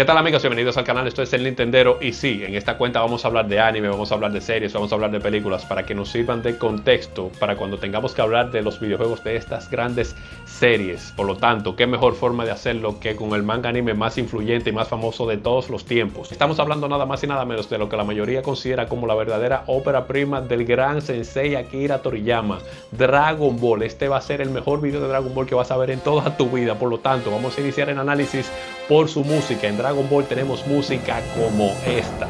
tal amigos? Bienvenidos al canal, esto es El Nintendero y sí, en esta cuenta vamos a hablar de anime, vamos a hablar de series, vamos a hablar de películas para que nos sirvan de contexto para cuando tengamos que hablar de los videojuegos de estas grandes series. Por lo tanto, qué mejor forma de hacerlo que con el manga anime más influyente y más famoso de todos los tiempos. Estamos hablando nada más y nada menos de lo que la mayoría considera como la verdadera ópera prima del gran sensei Akira Toriyama, Dragon Ball. Este va a ser el mejor video de Dragon Ball que vas a ver en toda tu vida, por lo tanto vamos a iniciar el análisis por su música. En Dragon Ball tenemos música como esta.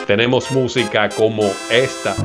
Tenemos música como esta.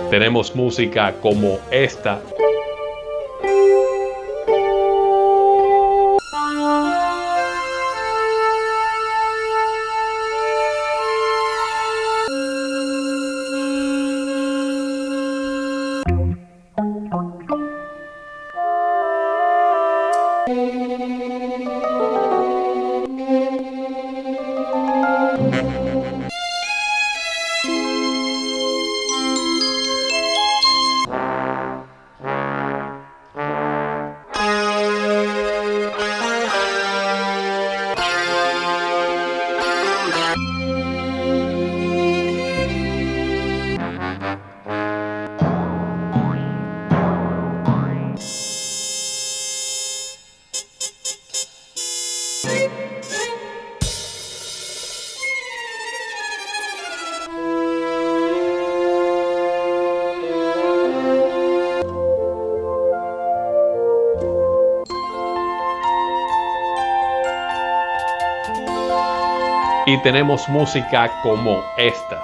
Tenemos música como esta. Y tenemos música como esta.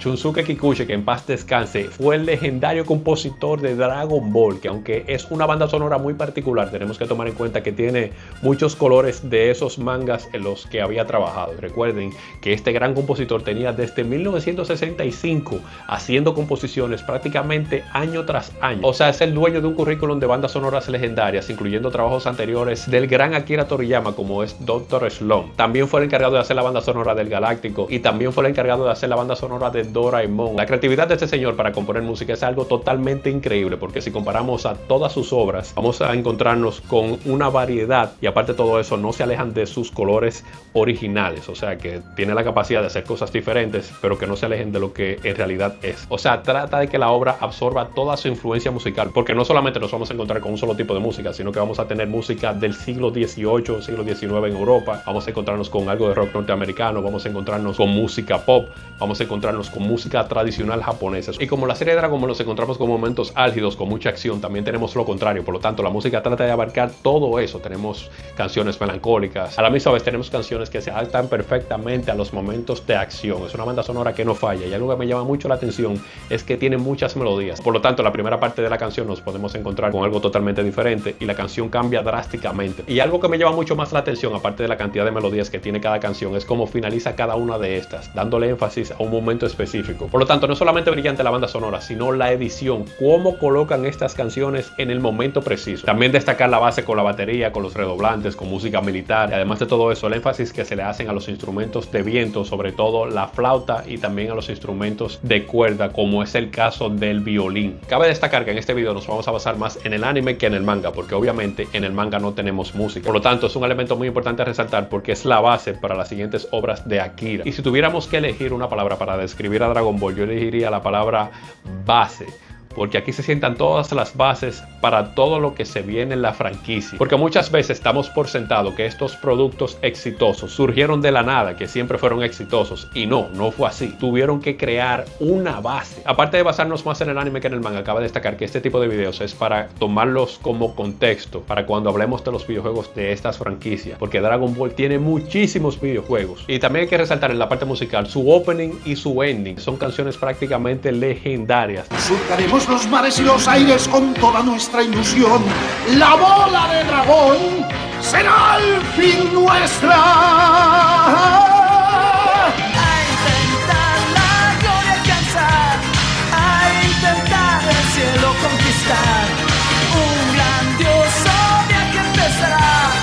Shunsuke Kikuchi, que en paz descanse, fue el legendario compositor de Dragon Ball, que aunque es una banda sonora muy particular, tenemos que tomar en cuenta que tiene muchos colores de esos mangas en los que había trabajado. Recuerden que este gran compositor tenía desde 1965 haciendo composiciones prácticamente año tras año. O sea, es el dueño de un currículum de bandas sonoras legendarias, incluyendo trabajos anteriores del gran Akira Toriyama, como es Dr. Slump. También fue el encargado de hacer la banda sonora del Galáctico y también fue el encargado de hacer la banda sonora de Doraemon. La creatividad de este señor para componer música es algo totalmente increíble, porque si comparamos a todas sus obras, vamos a encontrarnos con una variedad, y aparte de todo eso, no se alejan de sus colores originales. O sea, que tiene la capacidad de hacer cosas diferentes, pero que no se alejen de lo que en realidad es. O sea, trata de que la obra absorba toda su influencia musical, porque no solamente nos vamos a encontrar con un solo tipo de música, sino que vamos a tener música del siglo XVIII, siglo XIX en Europa, vamos a encontrarnos con algo de rock norteamericano, vamos a encontrarnos con música pop, vamos a encontrarnos con música tradicional japonesa. Y como la serie de Dragon Ball nos encontramos con momentos álgidos, con mucha acción, también tenemos lo contrario. Por lo tanto, la música trata de abarcar todo eso. Tenemos canciones melancólicas, a la misma vez tenemos canciones que se adaptan perfectamente a los momentos de acción. Es una banda sonora que no falla, y algo que me llama mucho la atención es que tiene muchas melodías. Por lo tanto, la primera parte de la canción nos podemos encontrar con algo totalmente diferente y la canción cambia drásticamente. Y algo que me llama mucho más la atención, aparte de la cantidad de melodías que tiene cada canción, es cómo finaliza cada una de estas, dándole énfasis a un momento específico. Por lo tanto, no solamente brillante la banda sonora, sino la edición, cómo colocan estas canciones en el momento preciso. También destacar la base con la batería, con los redoblantes, con música militar, y además de todo eso, el énfasis que se le hacen a los instrumentos de viento, sobre todo la flauta, y también a los instrumentos de cuerda, como es el caso del violín. Cabe destacar que en este video nos vamos a basar más en el anime que en el manga, porque obviamente en el manga no tenemos música. Por lo tanto, es un elemento muy importante a resaltar, porque es la base para las siguientes obras de Akira. Y si tuviéramos que elegir una palabra para describir a Dragon Ball, yo elegiría la palabra base, porque aquí se sientan todas las bases para todo lo que se viene en la franquicia. Porque muchas veces damos por sentado que estos productos exitosos surgieron de la nada, que siempre fueron exitosos, y no fue así. Tuvieron que crear una base. Aparte de basarnos más en el anime que en el manga, cabe destacar que este tipo de videos es para tomarlos como contexto para cuando hablemos de los videojuegos de estas franquicias, porque Dragon Ball tiene muchísimos videojuegos. Y también hay que resaltar en la parte musical su opening y su ending. Son canciones prácticamente legendarias. Surcaremos los mares y los aires con toda nuestra ilusión. La bola de dragón será al fin nuestra. A intentar la gloria alcanzar, a intentar el cielo conquistar. Un grandioso viaje empezará.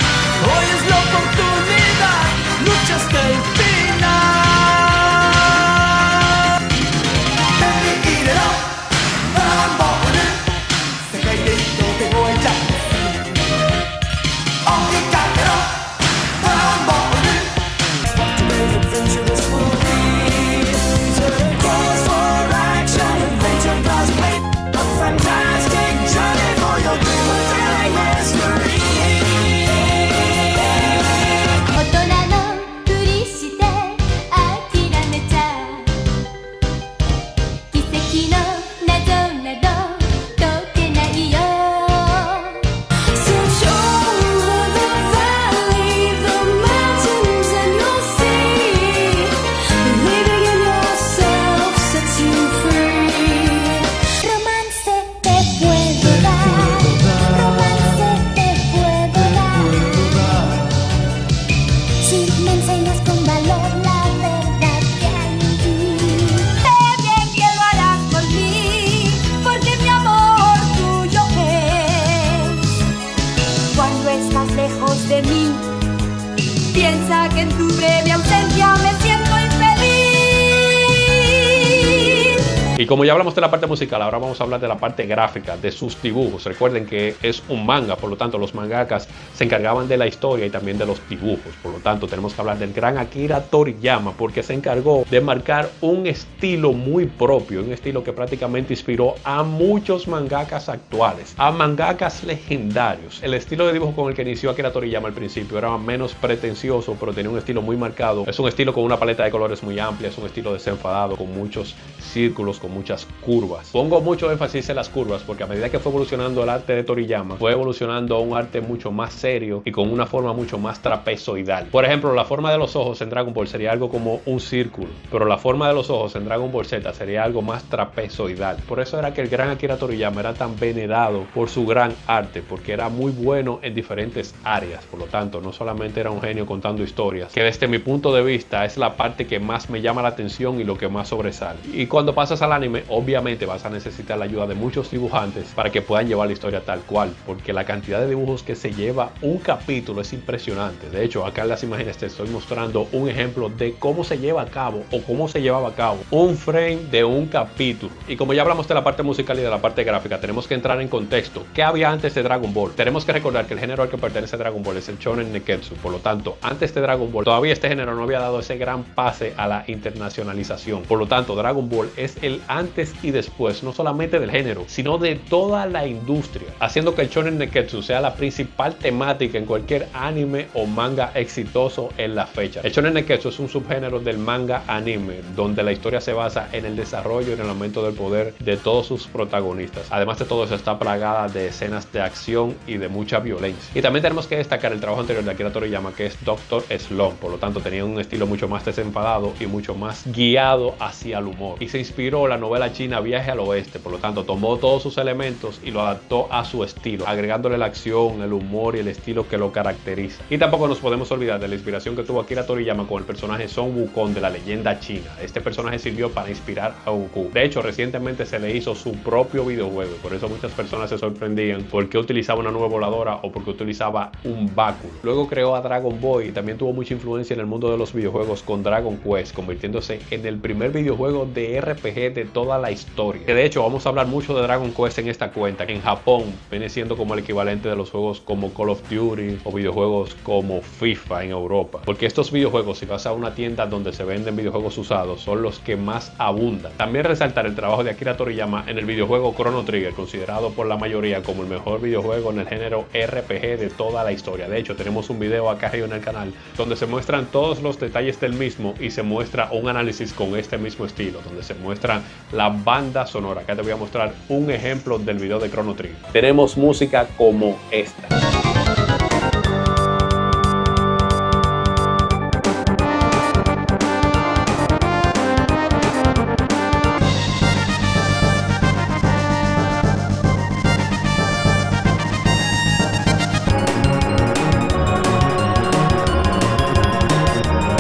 Hoy es la oportunidad, lucha hasta el final. Con valor la verdad que hay en ti. Sé bien que lo harás por mí. Y como ya hablamos de la parte musical, ahora vamos a hablar de la parte gráfica, de sus dibujos. Recuerden que es un manga, por lo tanto los mangakas se encargaban de la historia y también de los dibujos. Por lo tanto tenemos que hablar del gran Akira Toriyama, porque se encargó de marcar un estilo muy propio, un estilo que prácticamente inspiró a muchos mangakas actuales, a mangakas legendarios. El estilo de dibujo con el que inició Akira Toriyama al principio era menos pretencioso, pero tenía un estilo muy marcado. Es un estilo con una paleta de colores muy amplia, es un estilo desenfadado, con muchos círculos, con muchas curvas. Pongo mucho énfasis en las curvas porque a medida que fue evolucionando el arte de Toriyama, fue evolucionando a un arte mucho más serio y con una forma mucho más trapezoidal. Por ejemplo, la forma de los ojos en Dragon Ball sería algo como un círculo, pero la forma de los ojos en Dragon Ball Z sería algo más trapezoidal. Por eso era que el gran Akira Toriyama era tan venerado por su gran arte, porque era muy bueno en diferentes áreas. Por lo tanto, no solamente era un genio contando historias, que desde mi punto de vista es la parte que más me llama la atención y lo que más sobresale. Y cuando pasas al anime, obviamente vas a necesitar la ayuda de muchos dibujantes para que puedan llevar la historia tal cual, porque la cantidad de dibujos que se lleva un capítulo es impresionante. De hecho, acá en las imágenes te estoy mostrando un ejemplo de cómo se lleva a cabo o cómo se llevaba a cabo un frame de un capítulo. Y como ya hablamos de la parte musical y de la parte gráfica, tenemos que entrar en contexto. ¿Qué había antes de Dragon Ball? Tenemos que recordar que el género al que pertenece Dragon Ball es el Shonen Neketsu. Por lo tanto, antes de Dragon Ball, todavía este género no había dado ese gran pase a la internacionalización. Por lo tanto, Dragon Ball es el antes y después, no solamente del género, sino de toda la industria, haciendo que el Shonen Neketsu sea la principal temática en cualquier anime o manga exitoso en la fecha. El Shonen Neketsu es un subgénero del manga anime, donde la historia se basa en el desarrollo y en el aumento del poder de todos sus protagonistas. Además de todo eso, está plagada de escenas de acción y de mucha violencia. Y también tenemos que destacar el trabajo anterior de Akira Toriyama, que es Dr. Slump. Por lo tanto, tenía un estilo mucho más desenfadado y mucho más guiado hacia el humor. Y se inspiró la novela china Viaje al Oeste. Por lo tanto, tomó todos sus elementos y lo adaptó a su estilo, agregándole la acción, el humor y el estilo que lo caracteriza. Y tampoco nos podemos olvidar de la inspiración que tuvo Akira Toriyama con el personaje Son Wukong de la leyenda china. Este personaje sirvió para inspirar a Goku. De hecho, recientemente se le hizo su propio videojuego. Por eso muchas personas se sorprendían porque utilizaba una nube voladora o porque utilizaba un báculo. Luego creó a Dragon Ball y también tuvo mucha influencia en el mundo de los videojuegos con Dragon Quest, convirtiéndose en el primer videojuego de RPG de toda la historia. Que de hecho vamos a hablar mucho de Dragon Quest en esta cuenta. En Japón viene siendo como el equivalente de los juegos como Call of Duty o videojuegos como FIFA en Europa. Porque estos videojuegos, si vas a una tienda donde se venden videojuegos usados, son los que más abundan. También resaltar el trabajo de Akira Toriyama en el videojuego Chrono Trigger, considerado por la mayoría como el mejor videojuego en el género RPG de toda la historia. De hecho, tenemos un video acá arriba en el canal donde se muestran todos los detalles del mismo y se muestra un análisis con este mismo estilo, donde se muestra la banda sonora. Acá te voy a mostrar un ejemplo del video de Chrono Trigger. Tenemos música como esta.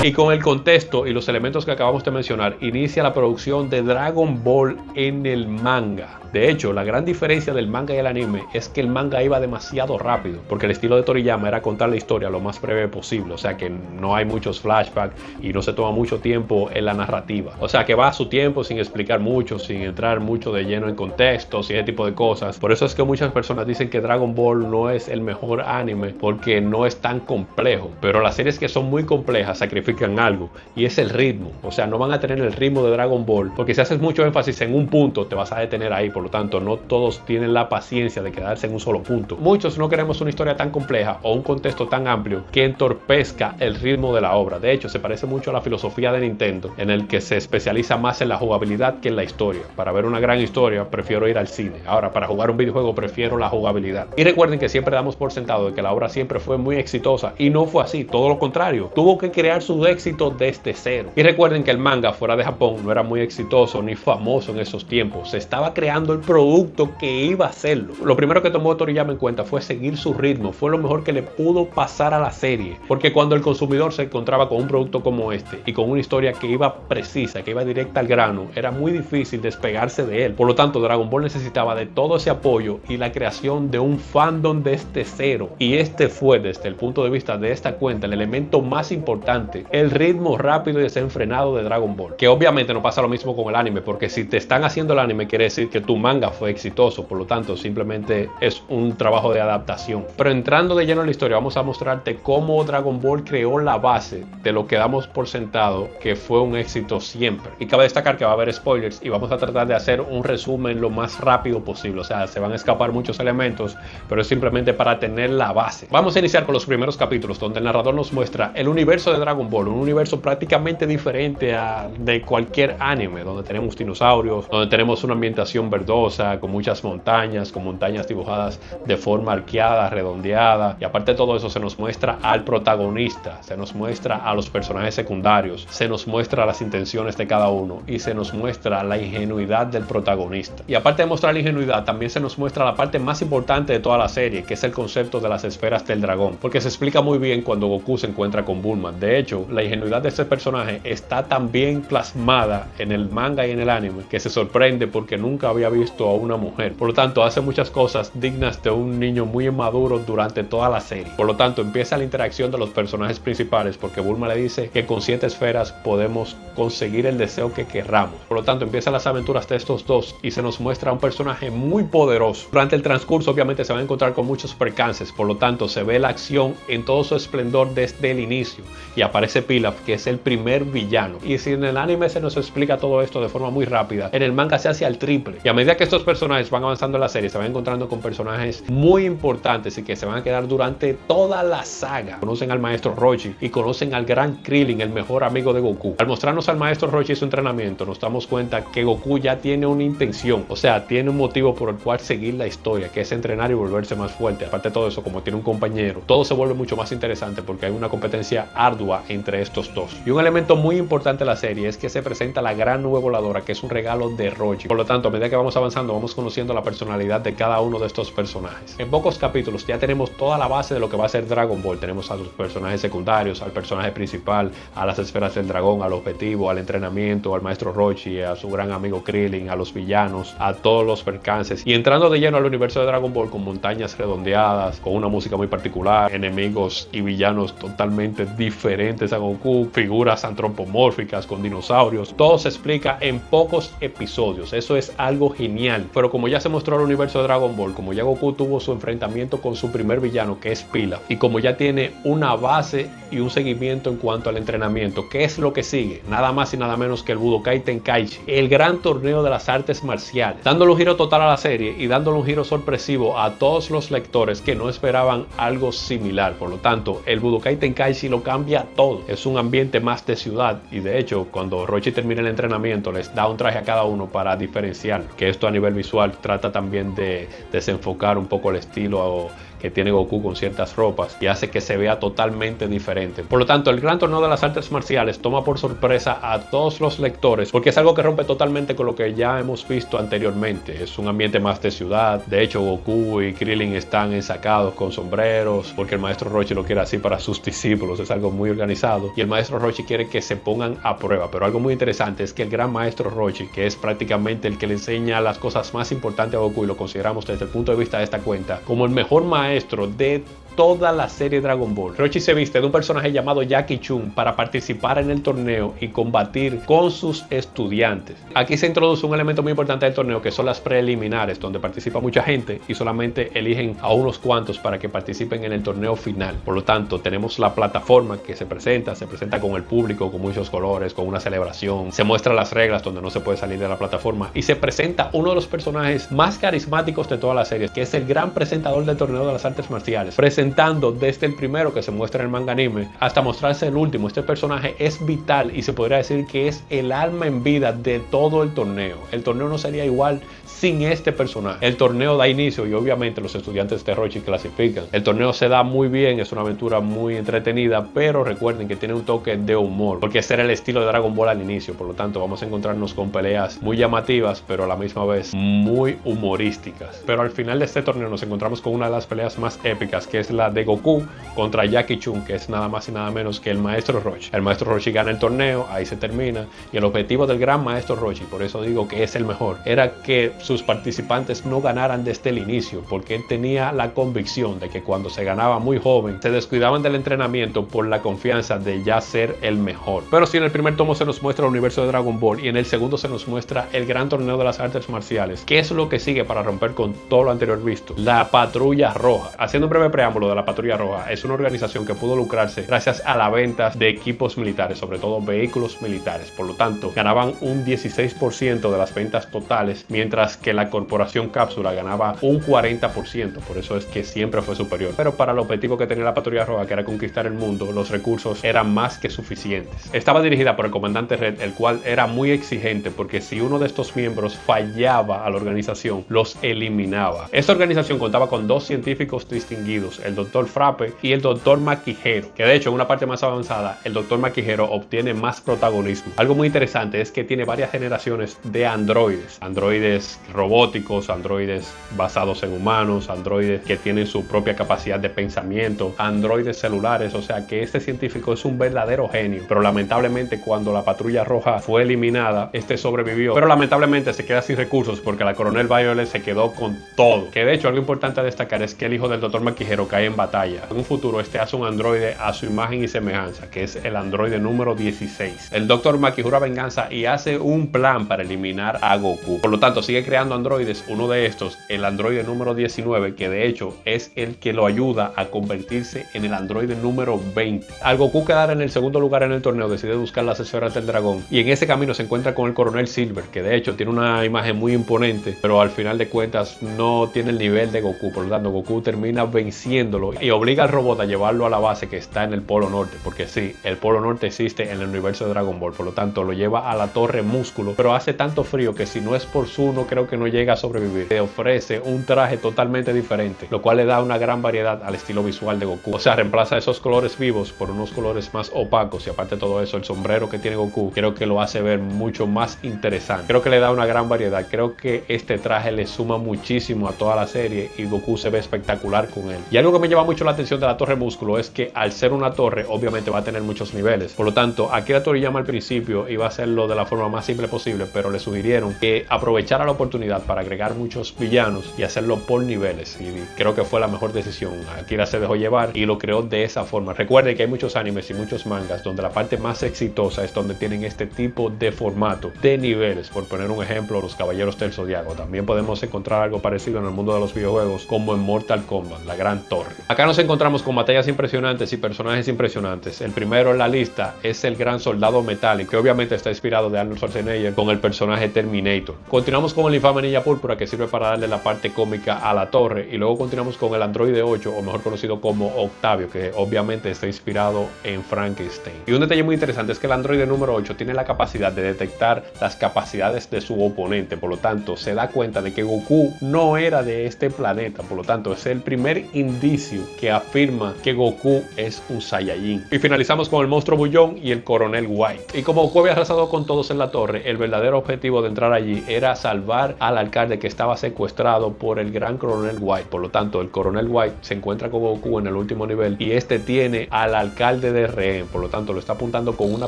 Y con el contexto y los elementos que acabamos de mencionar, inicia la producción de Dragon Ball en el manga. De hecho, la gran diferencia del manga y el anime es que el manga iba demasiado rápido, porque el estilo de Toriyama era contar la historia lo más breve posible, o sea que no hay muchos flashbacks y no se toma mucho tiempo en la narrativa. O sea que va a su tiempo sin explicar mucho, sin entrar mucho de lleno en contextos y ese tipo de cosas. Por eso es que muchas personas dicen que Dragon Ball no es el mejor anime porque no es tan complejo, pero las series que son muy complejas sacrifican algo y es el ritmo. O sea, no van a tener el ritmo de Dragon Ball porque si haces mucho énfasis en un punto te vas a detener ahí. Por lo tanto, no todos tienen la paciencia de quedarse en un solo punto. Muchos no queremos una historia tan compleja o un contexto tan amplio que entorpezca el ritmo de la obra. De hecho, se parece mucho a la filosofía de Nintendo, en el que se especializa más en la jugabilidad que en la historia. Para ver una gran historia, prefiero ir al cine. Ahora, para jugar un videojuego, prefiero la jugabilidad. Y recuerden que siempre damos por sentado de que la obra siempre fue muy exitosa, y no fue así, todo lo contrario. Tuvo que crear su éxito desde cero. Y recuerden que el manga fuera de Japón no era muy exitoso ni famoso en esos tiempos. Se estaba creando el producto que iba a hacerlo. Lo primero que tomó Toriyama en cuenta fue seguir su ritmo. Fue lo mejor que le pudo pasar a la serie, porque cuando el consumidor se encontraba con un producto como este y con una historia que iba precisa, que iba directa al grano, era muy difícil despegarse de él. Por lo tanto, Dragon Ball necesitaba de todo ese apoyo y la creación de un fandom desde cero, y este fue, desde el punto de vista de esta cuenta, el elemento más importante el ritmo rápido y desenfrenado de Dragon Ball. Que obviamente no pasa lo mismo con el anime, porque si te están haciendo el anime quiere decir que tu manga fue exitoso, por lo tanto simplemente es un trabajo de adaptación. Pero entrando de lleno en la historia, vamos a mostrarte cómo Dragon Ball creó la base de lo que damos por sentado que fue un éxito siempre. Y cabe destacar que va a haber spoilers y vamos a tratar de hacer un resumen lo más rápido posible, o sea, se van a escapar muchos elementos, pero es simplemente para tener la base. Vamos a iniciar con los primeros capítulos donde el narrador nos muestra el universo de Dragon Ball, un universo prácticamente diferente de cualquier anime, donde tenemos dinosaurios, donde tenemos una ambientación verdosa, con muchas montañas, con montañas dibujadas de forma arqueada, redondeada, y aparte de todo eso se nos muestra al protagonista, se nos muestra a los personajes secundarios, se nos muestra las intenciones de cada uno y se nos muestra la ingenuidad del protagonista. Y aparte de mostrar la ingenuidad, también se nos muestra la parte más importante de toda la serie, que es el concepto de las esferas del dragón, porque se explica muy bien cuando Goku se encuentra con Bulma. De hecho, la ingenuidad de este personaje está tan bien plasmada en el manga y en el anime que se sorprende porque nunca había visto a una mujer. Por lo tanto, hace muchas cosas dignas de un niño muy inmaduro durante toda la serie. Por lo tanto, empieza la interacción de los personajes principales porque Bulma le dice que con 7 esferas podemos conseguir el deseo que querramos. Por lo tanto, empiezan las aventuras de estos dos y se nos muestra un personaje muy poderoso. Durante el transcurso, obviamente, se van a encontrar con muchos percances. Por lo tanto, se ve la acción en todo su esplendor desde el inicio y aparece Pilaf, que es el primer villano. Y si en el anime se nos explica todo esto de forma muy rápida, en el manga se hace al triple. Y a medida que estos personajes van avanzando en la serie, se van encontrando con personajes muy importantes y que se van a quedar durante toda la saga. Conocen al maestro Roshi y conocen al gran Krillin, el mejor amigo de Goku. Al mostrarnos al maestro Roshi y su entrenamiento, nos damos cuenta que Goku ya tiene una intención, o sea, tiene un motivo por el cual seguir la historia, que es entrenar y volverse más fuerte. Aparte de todo eso, como tiene un compañero, todo se vuelve mucho más interesante porque hay una competencia ardua entre estos dos. Y un elemento muy importante de la serie es que se presenta la gran nube voladora, que es un regalo de Roshi. Por lo tanto, a medida que vamos avanzando, vamos conociendo la personalidad de cada uno de estos personajes. En pocos capítulos ya tenemos toda la base de lo que va a ser Dragon Ball. Tenemos a los personajes secundarios, al personaje principal, a las esferas del dragón, al objetivo, al entrenamiento, al maestro Roshi, a su gran amigo Krillin, a los villanos, a todos los percances. Y entrando de lleno al universo de Dragon Ball con montañas redondeadas, con una música muy particular, enemigos y villanos totalmente diferentes a Goku, figuras antropomórficas con dinosaurios. Todo se explica en pocos episodios. Eso es algo genial. Pero como ya se mostró el universo de Dragon Ball, como ya Goku tuvo su enfrentamiento con su primer villano, que es Pilaf, y como ya tiene una base y un seguimiento en cuanto al entrenamiento, ¿qué es lo que sigue? Nada más y nada menos que el Budokai Tenkaichi, el gran torneo de las artes marciales, dándole un giro total a la serie y dándole un giro sorpresivo a todos los lectores que no esperaban algo similar. Por lo tanto, el Budokai Tenkaichi lo cambia todo. Es un ambiente más de ciudad y de hecho, cuando Roshi termina el entrenamiento, les da un traje a cada uno para diferenciar, que esto a nivel visual trata también de desenfocar un poco el estilo que tiene Goku con ciertas ropas y hace que se vea totalmente diferente. Por lo tanto, el gran torneo de las artes marciales toma por sorpresa a todos los lectores porque es algo que rompe totalmente con lo que ya hemos visto anteriormente. Es un ambiente más de ciudad. De hecho, Goku y Krillin están ensacados con sombreros porque el maestro Roshi lo quiere así para sus discípulos. Es algo muy organizado y el maestro Roshi quiere que se pongan a prueba. Pero algo muy interesante es que el gran maestro Roshi, que es prácticamente el que le enseña las cosas más importantes a Goku, y lo consideramos desde el punto de vista de esta cuenta como el mejor maestro de toda la serie Dragon Ball. Roshi se viste de un personaje llamado Jackie Chun para participar en el torneo y combatir con sus estudiantes. Aquí se introduce un elemento muy importante del torneo, que son las preliminares, donde participa mucha gente y solamente eligen a unos cuantos para que participen en el torneo final. Por lo tanto, tenemos la plataforma que se presenta con el público, con muchos colores, con una celebración. Se muestran las reglas donde no se puede salir de la plataforma y se presenta uno de los personajes más carismáticos de toda la serie, que es el gran presentador del torneo de las artes marciales, presentando desde el primero que se muestra en el manga anime hasta mostrarse el último. Este personaje es vital y se podría decir que es el alma en vida de todo el torneo. El torneo no sería igual sin este personaje. El torneo da inicio y obviamente los estudiantes de Roshi clasifican. El torneo se da muy bien, es una aventura muy entretenida, pero recuerden que tiene un toque de humor, porque ese era el estilo de Dragon Ball al inicio. Por lo tanto, vamos a encontrarnos con peleas muy llamativas, pero a la misma vez muy humorísticas. Pero al final de este torneo nos encontramos con una de las peleas más épicas, que es la de Goku contra Jackie Chun, que es nada más y nada menos que el Maestro Roshi. El Maestro Roshi gana el torneo, ahí se termina, y el objetivo del gran Maestro Roshi, por eso digo que es el mejor, era que sus participantes no ganaran desde el inicio, porque él tenía la convicción de que cuando se ganaba muy joven, se descuidaban del entrenamiento por la confianza de ya ser el mejor. Pero si en el primer tomo se nos muestra el universo de Dragon Ball y en el segundo se nos muestra el gran torneo de las artes marciales, ¿qué es lo que sigue para romper con todo lo anterior visto? La Patrulla Roja. Haciendo un breve preámbulo de la Patrulla Roja, es una organización que pudo lucrarse gracias a la venta de equipos militares, sobre todo vehículos militares. Por lo tanto, ganaban un 16% de las ventas totales, mientras que la corporación Cápsula ganaba un 40%. Por eso es que siempre fue superior. Pero para el objetivo que tenía la Patrulla Roja, que era conquistar el mundo, los recursos eran más que suficientes. Estaba dirigida por el comandante Red, el cual era muy exigente, porque si uno de estos miembros fallaba a la organización, los eliminaba. Esta organización contaba con dos científicos distinguidos, el Dr. Frappe y el Dr. Makihiro, que de hecho en una parte más avanzada el Dr. Makihiro obtiene más protagonismo. Algo muy interesante es que tiene varias generaciones de androides robóticos, androides basados en humanos, androides que tienen su propia capacidad de pensamiento, androides celulares, o sea que este científico es un verdadero genio. Pero lamentablemente cuando la Patrulla Roja fue eliminada, este sobrevivió, pero lamentablemente se queda sin recursos porque la Coronel Violet se quedó con todo. Que de hecho algo importante a destacar es que el hijo del Dr. Makihiro cae en batalla. En un futuro este hace un androide a su imagen y semejanza, que es el androide número 16. El Dr. Maki jura venganza y hace un plan para eliminar a Goku. Por lo tanto sigue creando androides, uno de estos, el androide número 19, que de hecho es el que lo ayuda a convertirse en el androide número 20. Al Goku quedar en el segundo lugar en el torneo, decide buscar las esferas del dragón y en ese camino se encuentra con el Coronel Silver, que de hecho tiene una imagen muy imponente, pero al final de cuentas no tiene el nivel de Goku. Por lo tanto Goku termina venciéndolo y obliga al robot a llevarlo a la base que está en el Polo Norte, porque sí, el Polo Norte existe en el universo de Dragon Ball. Por lo tanto lo lleva a la Torre Músculo, pero hace tanto frío que si no es por Zuno creo que no llega a sobrevivir. Le ofrece un traje totalmente diferente, lo cual le da una gran variedad al estilo visual de Goku. O sea, reemplaza esos colores vivos por unos colores más opacos, y aparte de todo eso, el sombrero que tiene Goku creo que lo hace ver mucho más interesante. Creo que le da una gran variedad. Creo que este traje le suma muchísimo a toda la serie y Goku se ve espectacular con él. Y algo que me llama mucho la atención de la Torre Músculo es que al ser una torre obviamente va a tener muchos niveles. Por lo tanto, Akira Toriyama al principio iba a hacerlo de la forma más simple posible, pero le sugirieron que aprovechara la oportunidad para agregar muchos villanos y hacerlo por niveles, y creo que fue la mejor decisión. Akira se dejó llevar y lo creó de esa forma. Recuerden que hay muchos animes y muchos mangas donde la parte más exitosa es donde tienen este tipo de formato de niveles. Por poner un ejemplo, los Caballeros del Zodiaco. También podemos encontrar algo parecido en el mundo de los videojuegos, como en Mortal Kombat, la Gran Torre. Acá nos encontramos con batallas impresionantes y personajes impresionantes. El primero en la lista es el Gran Soldado Metallic, que obviamente está inspirado de Arnold Schwarzenegger con el personaje Terminator. Continuamos con el infame Ninja Púrpura, que sirve para darle la parte cómica a la torre, y luego continuamos con el androide 8, o mejor conocido como Octavio, que obviamente está inspirado en Frankenstein. Y un detalle muy interesante es que el androide número 8 tiene la capacidad de detectar las capacidades de su oponente. Por lo tanto se da cuenta de que Goku no era de este planeta. Por lo tanto es el primer indicio que afirma que Goku es un Saiyajin. Y finalizamos con el monstruo Bullón y el Coronel White. Y como Goku había arrasado con todos en la torre, el verdadero objetivo de entrar allí era salvar al alcalde que estaba secuestrado por el gran Coronel White. Por lo tanto el Coronel White se encuentra con Goku en el último nivel y este tiene al alcalde de rehén. Por lo tanto lo está apuntando con una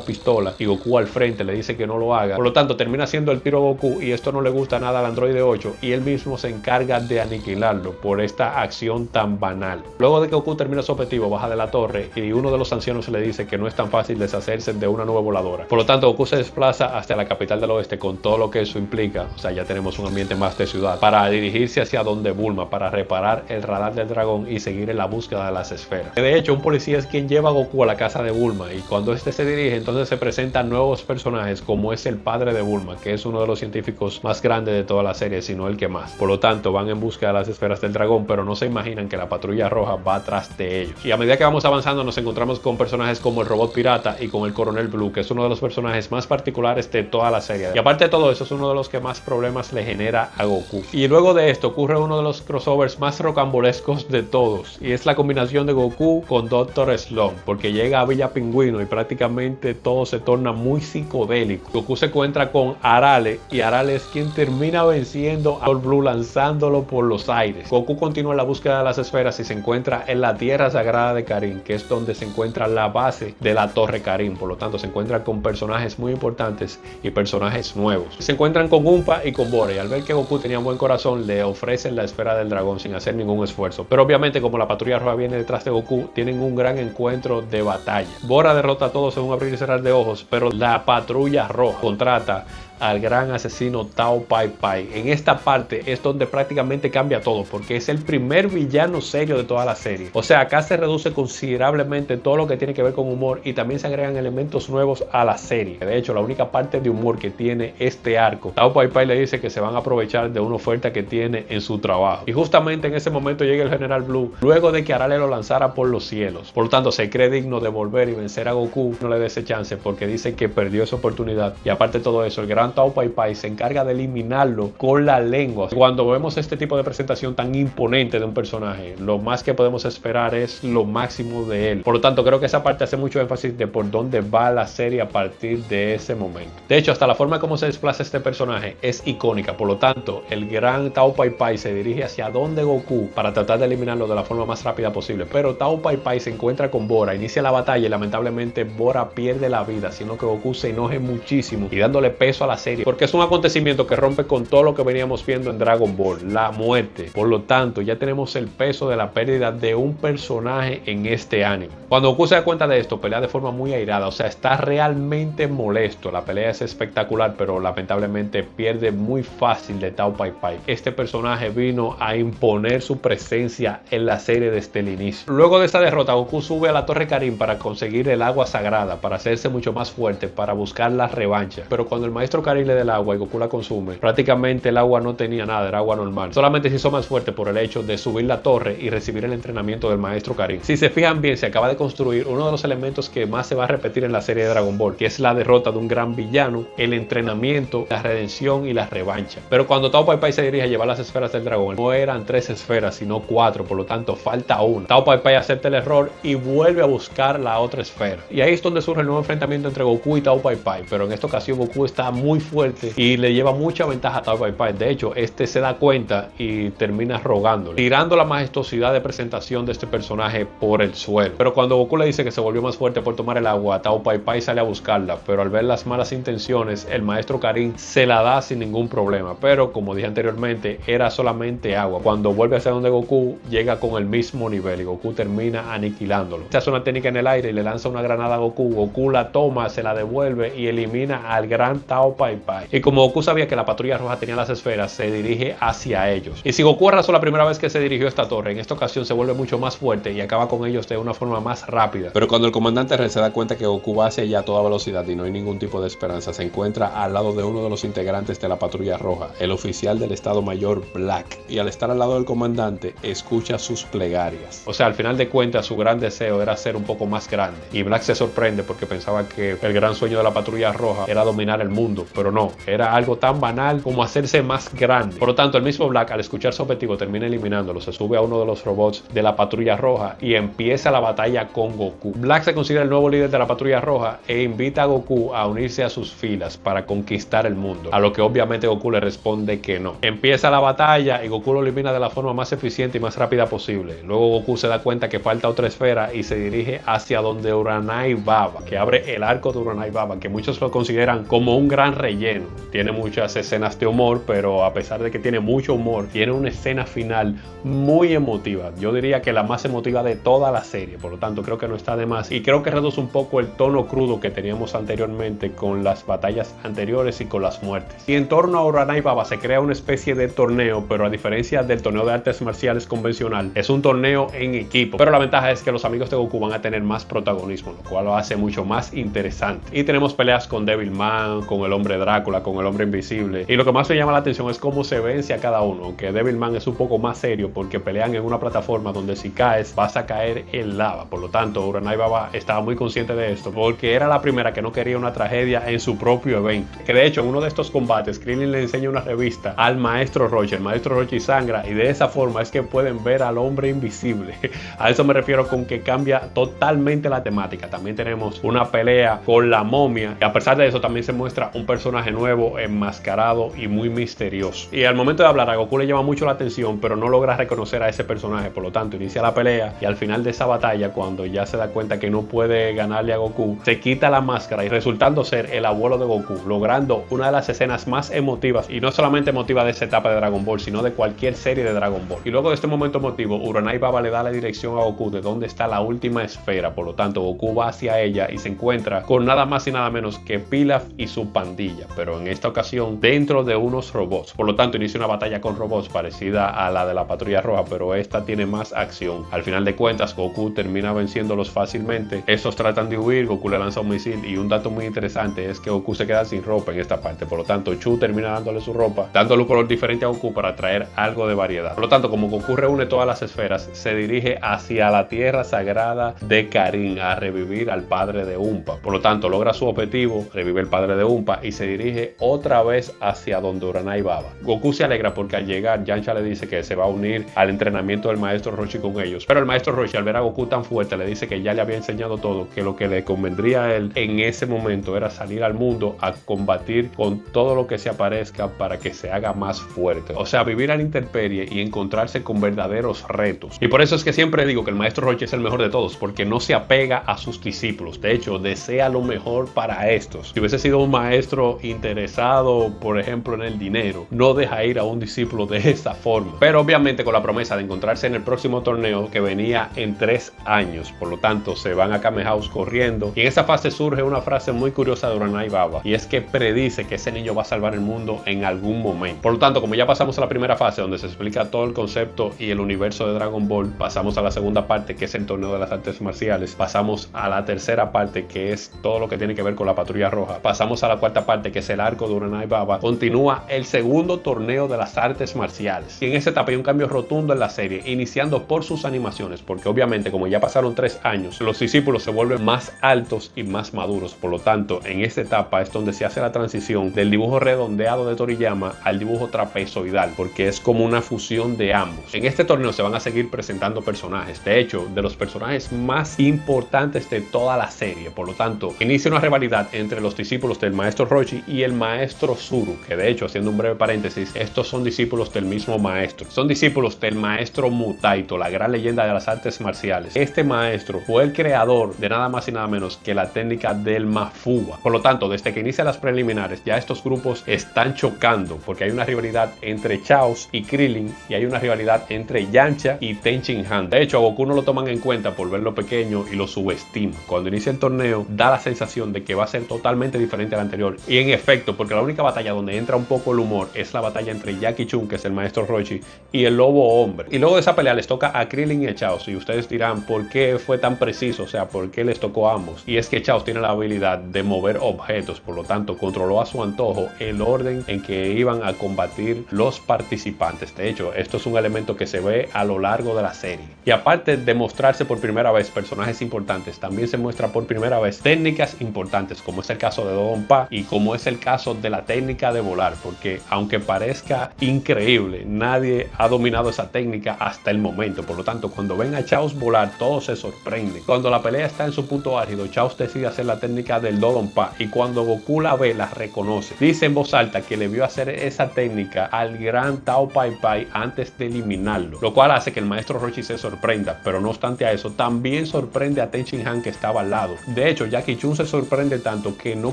pistola y Goku al frente le dice que no lo haga. Por lo tanto termina haciendo el tiro a Goku y esto no le gusta nada al androide 8 y él mismo se encarga de aniquilarlo por esta acción tan banal. Luego de que Goku termina su objetivo, baja de la torre y uno de los ancianos le dice que no es tan fácil deshacerse de una nube voladora. Por lo tanto Goku se desplaza hasta la capital del oeste con todo lo que eso implica. O sea, ya tenemos un ambiente más de ciudad para dirigirse hacia donde Bulma, para reparar el radar del dragón y seguir en la búsqueda de las esferas. De hecho, un policía es quien lleva a Goku a la casa de Bulma, y cuando este se dirige, entonces se presentan nuevos personajes, como es el padre de Bulma, que es uno de los científicos más grandes de toda la serie, sino el que más. Por lo tanto, van en busca de las esferas del dragón, pero no se imaginan que la Patrulla Roja va atrás de ellos. Y a medida que vamos avanzando, nos encontramos con personajes como el Robot Pirata y con el Coronel Blue, que es uno de los personajes más particulares de toda la serie. Y aparte de todo eso, es uno de los que más problemas le genera a Goku. Y luego de esto ocurre uno de los crossovers más rocambolescos de todos, y es la combinación de Goku con Dr. Slump, porque llega a Villa Pingüino y prácticamente todo se torna muy psicodélico. Goku se encuentra con Arale y Arale es quien termina venciendo a All Blue lanzándolo por los aires. Goku continúa la búsqueda de las esferas y se se encuentra en la tierra sagrada de Carín, que es donde se encuentra la base de la Torre Carín. Por lo tanto, se encuentran con personajes muy importantes y personajes nuevos. Se encuentran con Umpa y con Bora, y al ver que Goku tenía un buen corazón, le ofrecen la esfera del dragón sin hacer ningún esfuerzo. Pero obviamente, como la Patrulla Roja viene detrás de Goku, tienen un gran encuentro de batalla. Bora derrota a todos en un abrir y cerrar de ojos, pero la Patrulla Roja contrata al gran asesino Tao Pai Pai. En esta parte es donde prácticamente cambia todo, porque es el primer villano serio de toda la serie. O sea, acá se reduce considerablemente todo lo que tiene que ver con humor, y también se agregan elementos nuevos a la serie. De hecho, la única parte de humor que tiene este arco, Tao Pai Pai le dice que se van a aprovechar de una oferta que tiene en su trabajo. Y justamente en ese momento llega el General Blue, luego de que Arale lo lanzara por los cielos. Por lo tanto, se cree digno de volver y vencer a Goku. No le dé ese chance porque dice que perdió esa oportunidad. Y aparte de todo eso, el gran Tao Pai Pai se encarga de eliminarlo con la lengua. Cuando vemos este tipo de presentación tan imponente de un personaje, lo más que podemos esperar es lo máximo de él. Por lo tanto, creo que esa parte hace mucho énfasis de por dónde va la serie a partir de ese momento. De hecho, hasta la forma como se desplaza este personaje es icónica. Por lo tanto, el gran Tao Pai Pai se dirige hacia donde Goku para tratar de eliminarlo de la forma más rápida posible. Pero Tao Pai Pai se encuentra con Bora, inicia la batalla y lamentablemente Bora pierde la vida, sino que Goku se enoje muchísimo y dándole peso a la serie, porque es un acontecimiento que rompe con todo lo que veníamos viendo en Dragon Ball, la muerte. Por lo tanto, ya tenemos el peso de la pérdida de un personaje en este anime. Cuando Goku se da cuenta de esto, pelea de forma muy airada, o sea, está realmente molesto. La pelea es espectacular, pero lamentablemente pierde muy fácil de Tao Pai Pai. Este personaje vino a imponer su presencia en la serie desde el inicio. Luego de esta derrota, Goku sube a la Torre Carín para conseguir el agua sagrada, para hacerse mucho más fuerte, para buscar la revancha. Pero cuando el maestro Carín le da el agua y Goku la consume, prácticamente el agua no tenía nada, era agua normal. Solamente se hizo más fuerte por el hecho de subir la torre y recibir el entrenamiento del maestro Carín. Si se fijan bien, se acaba de construir uno de los elementos que más se va a repetir en la serie de Dragon Ball, que es la derrota de un gran villano, el entrenamiento, la redención y la revancha. Pero cuando Tao Pai Pai se dirige a llevar las esferas del dragón, no eran 3 esferas, sino 4, por lo tanto falta una. Tao Pai Pai acepta el error y vuelve a buscar la otra esfera. Y ahí es donde surge el nuevo enfrentamiento entre Goku y Tao Pai Pai, pero en esta ocasión Goku está muy fuerte y le lleva mucha ventaja a Tao Pai Pai. De hecho, este se da cuenta y termina rogándole, tirando la majestuosidad de presentación de este personaje por el suelo. Pero cuando Goku le dice que se volvió más fuerte por tomar el agua, Tao Pai Pai sale a buscarla, pero al ver las malas intenciones, el maestro Carín se la da sin ningún problema. Pero como dije anteriormente, era solamente agua. Cuando vuelve hacia donde Goku, llega con el mismo nivel y Goku termina aniquilándolo. Se hace una técnica en el aire y le lanza una granada a Goku. Goku la toma, se la devuelve y elimina al gran Tao Pai Pai. Y como Goku sabía que la Patrulla Roja tenía las esferas, se dirige hacia ellos. Y si Goku arrasó la primera vez que se dirigió a esta torre, en esta ocasión se vuelve mucho más fuerte y acaba con ellos de una forma más rápida. Pero cuando el comandante Red se da cuenta que Goku va hacia allá a toda velocidad y no hay ningún tipo de esperanza, se encuentra al lado de uno de los integrantes de la Patrulla Roja, el oficial del Estado Mayor Black. Y al estar al lado del comandante, escucha sus plegarias. O sea, al final de cuentas, su gran deseo era ser un poco más grande. Y Black se sorprende porque pensaba que el gran sueño de la Patrulla Roja era dominar el mundo, pero no, era algo tan banal como hacerse más grande. Por lo tanto, el mismo Black, al escuchar su objetivo, termina eliminándolo. Se sube a uno de los robots de la Patrulla Roja y empieza la batalla con Goku. Black se considera el nuevo líder de la Patrulla Roja e invita a Goku a unirse a sus filas para conquistar el mundo, a lo que obviamente Goku le responde que no. Empieza la batalla y Goku lo elimina de la forma más eficiente y más rápida posible. Luego Goku se da cuenta que falta otra esfera y se dirige hacia donde Uranai Baba, que abre el arco de Uranai Baba, que muchos lo consideran como un gran relleno. Tiene muchas escenas de humor, pero a pesar de que tiene mucho humor, tiene una escena final muy emotiva. Yo diría que la más emotiva de toda la serie, por lo tanto creo que no está de más y creo que reduce un poco el tono crudo que teníamos anteriormente con las batallas anteriores y con las muertes. Y en torno a Uranai Baba se crea una especie de torneo, pero a diferencia del torneo de artes marciales convencional, es un torneo en equipo, pero la ventaja es que los amigos de Goku van a tener más protagonismo, lo cual lo hace mucho más interesante. Y tenemos peleas con Devilman, con el hombre Drácula, con el hombre invisible, y lo que más me llama la atención es cómo se vence a cada uno, aunque Devilman es un poco más serio porque pelean en una plataforma donde si caes vas a caer en lava. Por lo tanto, Uranai Baba estaba muy consciente de esto porque era la primera que no quería una tragedia en su propio evento. Que de hecho en uno de estos combates Krillin le enseña una revista al maestro Rochi, el maestro Rochi sangra y de esa forma es que pueden ver al hombre invisible. A eso me refiero con que cambia totalmente la temática. También tenemos una pelea con la momia y a pesar de eso también se muestra un personaje personaje nuevo, enmascarado y muy misterioso. Y al momento de hablar a Goku le llama mucho la atención, pero no logra reconocer a ese personaje. Por lo tanto, inicia la pelea y al final de esa batalla, cuando ya se da cuenta que no puede ganarle a Goku, se quita la máscara y resultando ser el abuelo de Goku, logrando una de las escenas más emotivas, y no solamente emotiva de esa etapa de Dragon Ball, sino de cualquier serie de Dragon Ball. Y luego de este momento emotivo, Uranai Baba le da la dirección a Goku de dónde está la última esfera. Por lo tanto, Goku va hacia ella y se encuentra con nada más y nada menos que Pilaf y su pandilla, pero en esta ocasión dentro de unos robots. Por lo tanto, inicia una batalla con robots parecida a la de la Patrulla Roja, pero esta tiene más acción. Al final de cuentas, Goku termina venciéndolos fácilmente. Estos tratan de huir, Goku le lanza un misil, y un dato muy interesante es que Goku se queda sin ropa en esta parte. Por lo tanto, Chu termina dándole su ropa, dándole un color diferente a Goku para traer algo de variedad. Por lo tanto, como Goku reúne todas las esferas, se dirige hacia la tierra sagrada de Karin a revivir al padre de Umpa. Por lo tanto, logra su objetivo, revive el padre de Umpa y se dirige otra vez hacia donde Uranai Baba. Goku se alegra porque al llegar, Yamcha le dice que se va a unir al entrenamiento del maestro Roshi con ellos. Pero el maestro Roshi, al ver a Goku tan fuerte, le dice que ya le había enseñado todo, que lo que le convendría a él en ese momento era salir al mundo a combatir con todo lo que se aparezca para que se haga más fuerte. O sea, vivir a la intemperie y encontrarse con verdaderos retos. Y por eso es que siempre digo que el maestro Roshi es el mejor de todos, porque no se apega a sus discípulos. De hecho, desea lo mejor para estos. Si hubiese sido un maestro interesado, por ejemplo, en el dinero, no deja ir a un discípulo de esta forma. Pero obviamente con la promesa de encontrarse en el próximo torneo que venía en 3 años. Por lo tanto, se van a Kame House corriendo. Y en esa fase surge una frase muy curiosa de Uranai Baba, y es que predice que ese niño va a salvar el mundo en algún momento. Por lo tanto, como ya pasamos a la primera fase donde se explica todo el concepto y el universo de Dragon Ball, pasamos a la segunda parte, que es el torneo de las artes marciales, pasamos a la tercera parte, que es todo lo que tiene que ver con la Patrulla Roja, pasamos a la cuarta parte, que es el arco de Uranai Baba, continúa el segundo torneo de las artes marciales. Y en esa etapa hay un cambio rotundo en la serie, iniciando por sus animaciones, porque obviamente como ya pasaron 3 años, los discípulos se vuelven más altos y más maduros. Por lo tanto, en esta etapa es donde se hace la transición del dibujo redondeado de Toriyama al dibujo trapezoidal, porque es como una fusión de ambos. En este torneo se van a seguir presentando personajes, de hecho, de los personajes más importantes de toda la serie. Por lo tanto, inicia una rivalidad entre los discípulos del maestro Roshi y el maestro Zuru, que de hecho, haciendo un breve paréntesis, estos son discípulos del mismo maestro. Son discípulos del maestro Mutaito, la gran leyenda de las artes marciales. Este maestro fue el creador de nada más y nada menos que la técnica del Mafuba. Por lo tanto, desde que inician las preliminares, ya estos grupos están chocando, porque hay una rivalidad entre Chaos y Krillin, y hay una rivalidad entre Yamcha y Tenchin Han. De hecho, a Goku no lo toman en cuenta por verlo pequeño y lo subestiman. Cuando inicia el torneo, da la sensación de que va a ser totalmente diferente al anterior. Y en efecto, porque la única batalla donde entra un poco el humor es la batalla entre Jackie Chun, que es el maestro Roshi, y el lobo hombre. Y luego de esa pelea les toca a Krillin y a Chaos. Y ustedes dirán, ¿por qué fue tan preciso? O sea, ¿por qué les tocó a ambos? Y es que Chaos tiene la habilidad de mover objetos, por lo tanto, controló a su antojo el orden en que iban a combatir los participantes. De hecho, esto es un elemento que se ve a lo largo de la serie. Y aparte de mostrarse por primera vez personajes importantes, también se muestra por primera vez técnicas importantes, como es el caso de Dodonpa y como es el caso de la técnica de volar, porque aunque parezca increíble, nadie ha dominado esa técnica hasta el momento. Por lo tanto, cuando ven a Chaos volar, todos se sorprenden. Cuando la pelea está en su punto álgido, Chaos decide hacer la técnica del Dodonpa, y cuando Goku la ve, la reconoce. Dice en voz alta que le vio hacer esa técnica al gran Tao Pai Pai antes de eliminarlo, lo cual hace que el maestro Roshi se sorprenda, pero no obstante a eso, también sorprende a Tenchin Han, que estaba al lado. De hecho, Jackie Chun se sorprende tanto que no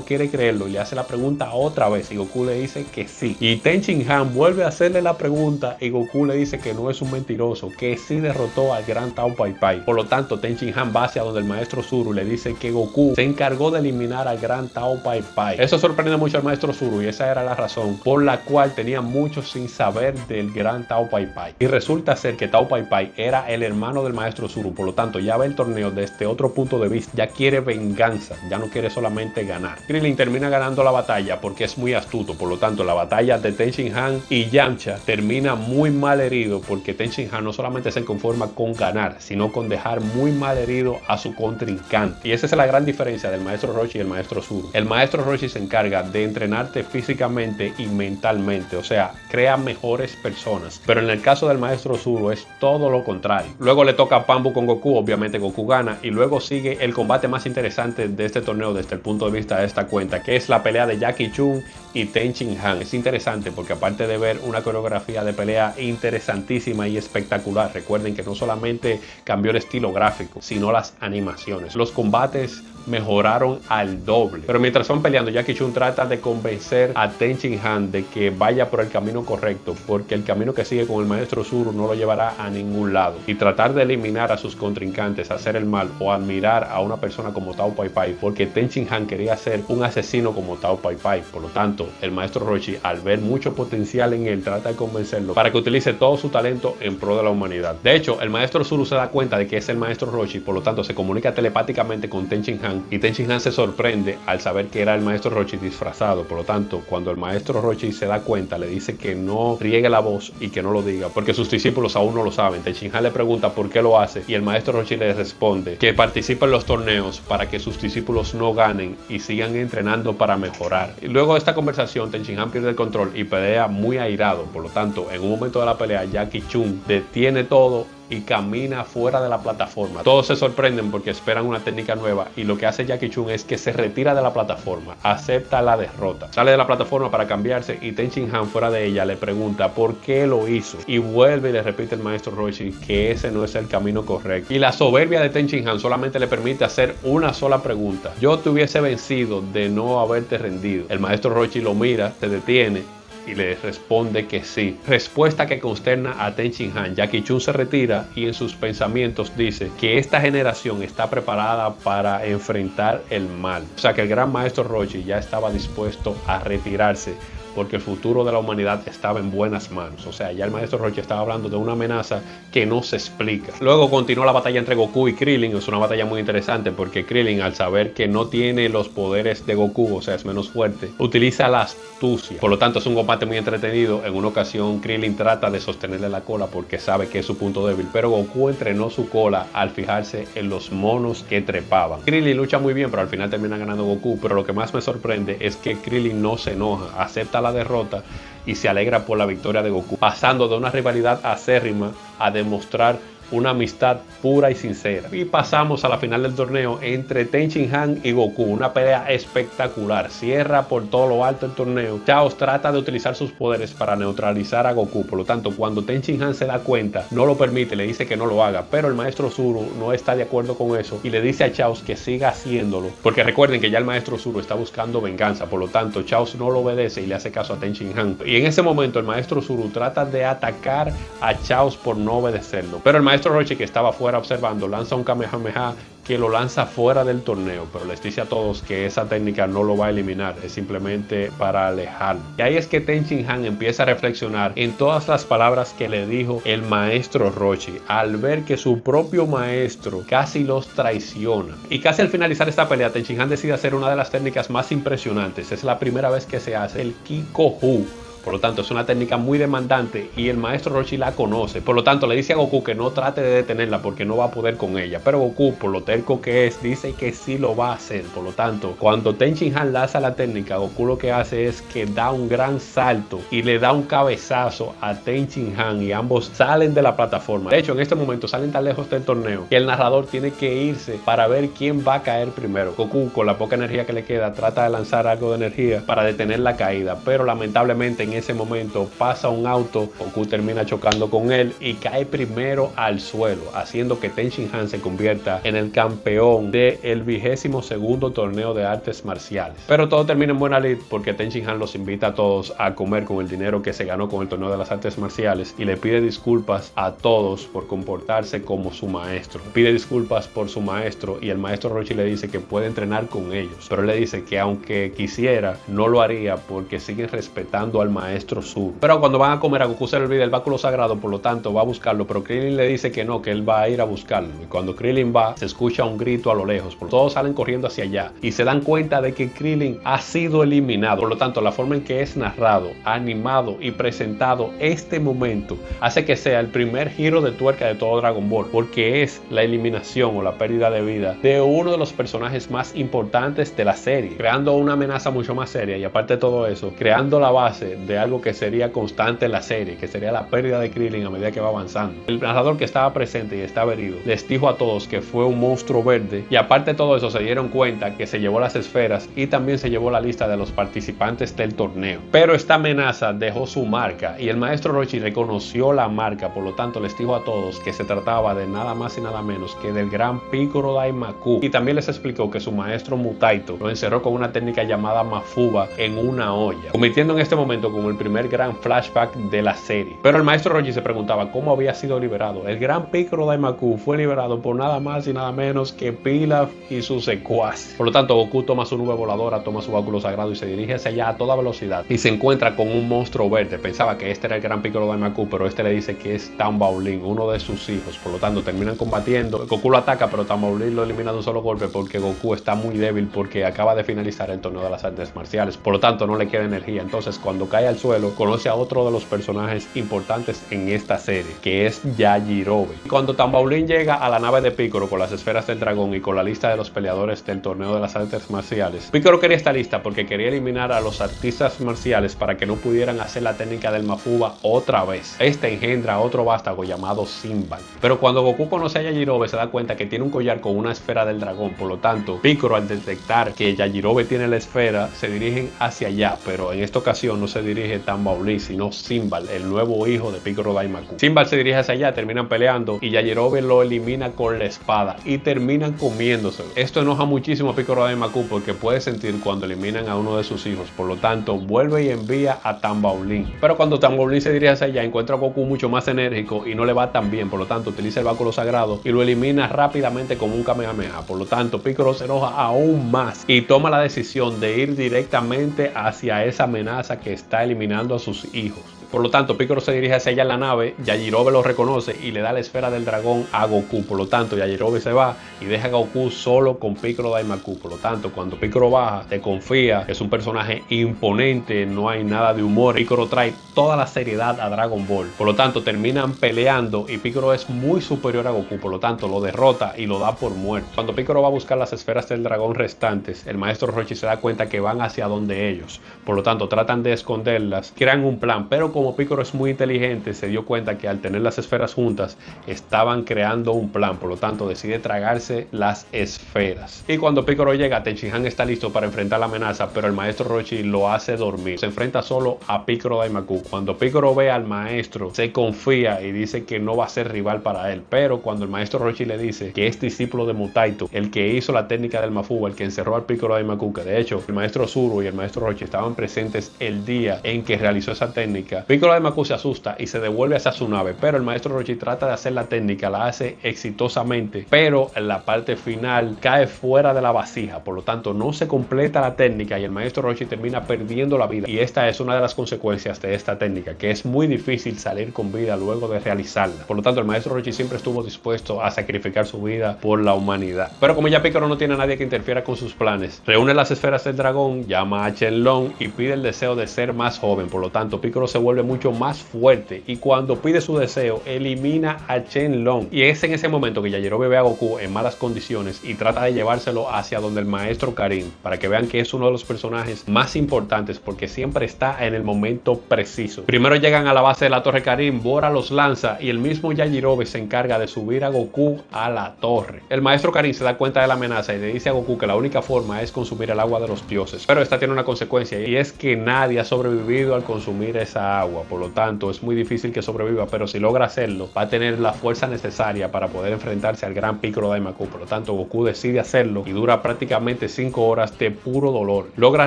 quiere creerlo y le hace la pregunta otra vez, y Goku le dice que sí. Y Tenchin Han vuelve a hacerle la pregunta y Goku le dice que no es un mentiroso, que sí derrotó al gran Tao Pai Pai. Por lo tanto, Tenchin Han va hacia donde el maestro Zuru le dice que Goku se encargó de eliminar al gran Tao Pai Pai. Eso sorprende mucho al maestro Zuru, y esa era la razón por la cual tenía mucho sin saber del gran Tao Pai Pai. Y resulta ser que Tao Pai Pai era el hermano del maestro Zuru. Por lo tanto, ya ve el torneo desde otro punto de vista, ya quiere venganza, ya no quiere solamente ganar. Krillin termina ganando la batalla porque es muy astuto. Por lo tanto, la batalla de Tenchin Han y Yamcha termina muy mal herido, porque Tenchin Han no solamente se conforma con ganar, sino con dejar muy mal herido a su contrincante. Y esa es la gran diferencia del maestro Roshi y el maestro Zuru. El maestro Roshi se encarga de entrenarte físicamente y mentalmente, o sea, crea mejores personas. Pero en el caso del maestro Zuru es todo lo contrario. Luego le toca a Pambu con Goku, obviamente Goku gana, y luego sigue el combate más interesante de este torneo desde el punto de vista de esta cuenta, que es la pelea pelea de Jackie Chun y Ten Shin Han. Es interesante porque aparte de ver una coreografía de pelea interesantísima y espectacular, recuerden que no solamente cambió el estilo gráfico, sino las animaciones. Los combates mejoraron al doble. Pero mientras van peleando, Jackie Chun trata de convencer a Ten Shin Han de que vaya por el camino correcto, porque el camino que sigue con el maestro Zuru no lo llevará a ningún lado. Y tratar de eliminar a sus contrincantes, hacer el mal o admirar a una persona como Tao Pai Pai, porque Ten Shin Han quería ser un asesino como Tao Pai Pai. Por lo tanto, el maestro Roshi, al ver mucho potencial en él, trata de convencerlo para que utilice todo su talento en pro de la humanidad. De hecho, el maestro Zuru se da cuenta de que es el maestro Roshi, por lo tanto se comunica telepáticamente con Ten Shin Han, y Ten Shin Han se sorprende al saber que era el maestro Roshi disfrazado. Por lo tanto, cuando el maestro Roshi se da cuenta, le dice que no riegue la voz y que no lo diga, porque sus discípulos aún no lo saben. Ten Shin Han le pregunta por qué lo hace y el maestro Roshi le responde que participa en los torneos para que sus discípulos no ganen y sigan entrenando para mejorar. Y luego de esta conversación, Ten Shin Han pierde el control y pelea muy airado. Por lo tanto, en un momento de la pelea, Jackie Chun detiene todo y camina fuera de la plataforma. Todos se sorprenden porque esperan una técnica nueva, y lo que hace Jackie Chun es que se retira de la plataforma, acepta la derrota, sale de la plataforma para cambiarse, y Ten Shin Han fuera de ella le pregunta por qué lo hizo, y vuelve y le repite el maestro Roshi que ese no es el camino correcto. Y la soberbia de Ten Shin Han solamente le permite hacer una sola pregunta: yo te hubiese vencido de no haberte rendido. El maestro Roshi lo mira, se detiene y le responde que sí. Respuesta que consterna a Ten Shin Han. Jackie Chun se retira y en sus pensamientos dice que esta generación está preparada para enfrentar el mal. O sea que el gran maestro Roshi ya estaba dispuesto a retirarse, porque el futuro de la humanidad estaba en buenas manos. O sea, ya el maestro Roshi estaba hablando de una amenaza que no se explica. Luego continúa la batalla entre Goku y Krillin. Es una batalla muy interesante porque Krillin, al saber que no tiene los poderes de Goku, o sea, es menos fuerte, utiliza la astucia. Por lo tanto, es un combate muy entretenido. En una ocasión, Krillin trata de sostenerle la cola porque sabe que es su punto débil, pero Goku entrenó su cola al fijarse en los monos que trepaban. Krillin lucha muy bien, pero al final termina ganando Goku. Pero lo que más me sorprende es que Krillin no se enoja, acepta la derrota y se alegra por la victoria de Goku, pasando de una rivalidad acérrima a demostrar una amistad pura y sincera. Y pasamos a la final del torneo entre Ten Shin Han y Goku, una pelea espectacular. Cierra por todo lo alto el torneo. Chaos trata de utilizar sus poderes para neutralizar a Goku. Por lo tanto, cuando Ten Shin Han se da cuenta, no lo permite, le dice que no lo haga, pero el maestro Zuru no está de acuerdo con eso y le dice a Chaos que siga haciéndolo, porque recuerden que ya el maestro Zuru está buscando venganza. Por lo tanto, Chaos no lo obedece y le hace caso a Ten Shin Han. Y en ese momento el maestro Zuru trata de atacar a Chaos por no obedecerlo, pero el maestro Roshi, que estaba fuera observando, lanza un Kamehameha que lo lanza fuera del torneo, pero les dice a todos que esa técnica no lo va a eliminar, es simplemente para alejarlo. Y ahí es que Ten Shin Han empieza a reflexionar en todas las palabras que le dijo el maestro Roshi, al ver que su propio maestro casi los traiciona. Y casi al finalizar esta pelea, Ten Shin Han decide hacer una de las técnicas más impresionantes. Es la primera vez que se hace el Kikohu. Por lo tanto, es una técnica muy demandante y el maestro Roshi la conoce. Por lo tanto, le dice a Goku que no trate de detenerla porque no va a poder con ella. Pero Goku, por lo terco que es, dice que sí lo va a hacer. Por lo tanto, cuando Ten Shin Han lanza la técnica, Goku lo que hace es que da un gran salto y le da un cabezazo a Ten Shin Han y ambos salen de la plataforma. De hecho, en este momento salen tan lejos del torneo que el narrador tiene que irse para ver quién va a caer primero. Goku, con la poca energía que le queda, trata de lanzar algo de energía para detener la caída, pero lamentablemente en ese momento pasa un auto, Goku termina chocando con él y cae primero al suelo, haciendo que Ten Shin Han se convierta en el campeón del 22º torneo de artes marciales. Pero todo termina en buena lid porque Ten Shin Han los invita a todos a comer con el dinero que se ganó con el torneo de las artes marciales y le pide disculpas a todos por comportarse como su maestro. Pide disculpas por su maestro y el maestro Roshi le dice que puede entrenar con ellos, pero él le dice que aunque quisiera, no lo haría porque siguen respetando al maestro Zuru. Pero cuando van a comer, a Goku se le olvida el báculo sagrado, por lo tanto va a buscarlo, pero Krillin le dice que no, que él va a ir a buscarlo. Y cuando Krillin va, se escucha un grito a lo lejos, todos salen corriendo hacia allá y se dan cuenta de que Krillin ha sido eliminado. Por lo tanto, la forma en que es narrado, animado y presentado este momento hace que sea el primer giro de tuerca de todo Dragon Ball, porque es la eliminación o la pérdida de vida de uno de los personajes más importantes de la serie, creando una amenaza mucho más seria y aparte de todo eso, creando la base de algo que sería constante en la serie, que sería la pérdida de Krillin a medida que va avanzando. El narrador que estaba presente y estaba herido les dijo a todos que fue un monstruo verde, y aparte de todo eso se dieron cuenta que se llevó las esferas y también se llevó la lista de los participantes del torneo. Pero esta amenaza dejó su marca y el maestro Roshi reconoció la marca, por lo tanto les dijo a todos que se trataba de nada más y nada menos que del gran Piccolo Daimaku, y también les explicó que su maestro Mutaito lo encerró con una técnica llamada Mafuba en una olla, convirtiendo en este momento como el primer gran flashback de la serie. Pero el maestro Roshi se preguntaba cómo había sido liberado. El gran Piccolo Daimaku fue liberado por nada más y nada menos que Pilaf y sus secuaces. Por lo tanto, Goku toma su nube voladora, toma su báculo sagrado y se dirige hacia allá a toda velocidad y se encuentra con un monstruo verde. Pensaba que este era el gran Piccolo Daimaku, pero este le dice que es Tambaulin, uno de sus hijos. Por lo tanto, terminan combatiendo. Goku lo ataca, pero Tambaulin lo elimina de un solo golpe porque Goku está muy débil porque acaba de finalizar el torneo de las artes marciales. Por lo tanto, no le queda energía. Entonces, cuando cae al suelo, conoce a otro de los personajes importantes en esta serie, que es Yajirobe. Cuando Tambaulin llega a la nave de Piccolo con las esferas del dragón y con la lista de los peleadores del torneo de las artes marciales, Piccolo quería esta lista porque quería eliminar a los artistas marciales para que no pudieran hacer la técnica del Mafuba otra vez. Este engendra a otro vástago llamado Simbal. Pero cuando Goku conoce a Yajirobe se da cuenta que tiene un collar con una esfera del dragón. Por lo tanto, Piccolo, al detectar que Yajirobe tiene la esfera, se dirigen hacia allá, pero en esta ocasión no se dirige Tambaulin, sino Simbal, el nuevo hijo de Piccolo Daimaku. Simbal se dirige hacia allá, terminan peleando y Yajirobe lo elimina con la espada y terminan comiéndoselo. Esto enoja muchísimo a Piccolo Daimaku porque puede sentir cuando eliminan a uno de sus hijos. Por lo tanto, vuelve y envía a Tambaulin. Pero cuando Tambaulin se dirige hacia allá, encuentra a Goku mucho más enérgico y no le va tan bien. Por lo tanto, utiliza el báculo sagrado y lo elimina rápidamente como un Kamehameha. Por lo tanto, Piccolo se enoja aún más y toma la decisión de ir directamente hacia esa amenaza que está eliminando a sus hijos. Por lo tanto, Piccolo se dirige hacia allá en la nave, Yajirobe lo reconoce y le da la esfera del dragón a Goku. Por lo tanto, Yajirobe se va y deja a Goku solo con Piccolo Daimaku. Por lo tanto, cuando Piccolo baja, se confía que es un personaje imponente, no hay nada de humor. Piccolo trae toda la seriedad a Dragon Ball. Por lo tanto, terminan peleando y Piccolo es muy superior a Goku. Por lo tanto, lo derrota y lo da por muerto. Cuando Piccolo va a buscar las esferas del dragón restantes, el maestro Roshi se da cuenta que van hacia donde ellos. Por lo tanto, tratan de esconderlas, crean un plan, pero como Piccolo es muy inteligente, se dio cuenta que al tener las esferas juntas estaban creando un plan. Por lo tanto, decide tragarse las esferas. Y cuando Piccolo llega, Tenshinhan está listo para enfrentar la amenaza, pero el maestro Roshi lo hace dormir. Se enfrenta solo a Piccolo Daimaku. Cuando Piccolo ve al maestro, se confía y dice que no va a ser rival para él. Pero cuando el maestro Roshi le dice que es discípulo de Mutaito, el que hizo la técnica del Mafuba, el que encerró al Piccolo Daimaku, que de hecho el maestro Zuru y el maestro Roshi estaban presentes el día en que realizó esa técnica, Piccolo Daimaku se asusta y se devuelve hacia su nave, pero el maestro Roshi trata de hacer la técnica, la hace exitosamente, pero en la parte final cae fuera de la vasija. Por lo tanto, no se completa la técnica y el maestro Roshi termina perdiendo la vida. Y esta es una de las consecuencias de esta técnica, que es muy difícil salir con vida luego de realizarla. Por lo tanto, el maestro Roshi siempre estuvo dispuesto a sacrificar su vida por la humanidad. Pero como ya Piccolo no tiene a nadie que interfiera con sus planes, reúne las esferas del dragón, llama a Shenlong y pide el deseo de ser más joven. Por lo tanto, Piccolo se vuelve mucho más fuerte y cuando pide su deseo, elimina a Shenlong. Y es en ese momento que Yajirobe ve a Goku en malas condiciones y trata de llevárselo hacia donde el maestro Karin, para que vean que es uno de los personajes más importantes porque siempre está en el momento preciso. Primero llegan a la base de la torre Karin, Bora los lanza y el mismo Yajirobe se encarga de subir a Goku a la torre. El maestro Karin se da cuenta de la amenaza y le dice a Goku que la única forma es consumir el agua de los dioses, pero esta tiene una consecuencia y es que nadie ha sobrevivido al consumir esa agua. Por lo tanto, es muy difícil que sobreviva, pero si logra hacerlo, va a tener la fuerza necesaria para poder enfrentarse al gran Piccolo Daimaku. Por lo tanto, Goku decide hacerlo y dura prácticamente 5 horas de puro dolor. Logra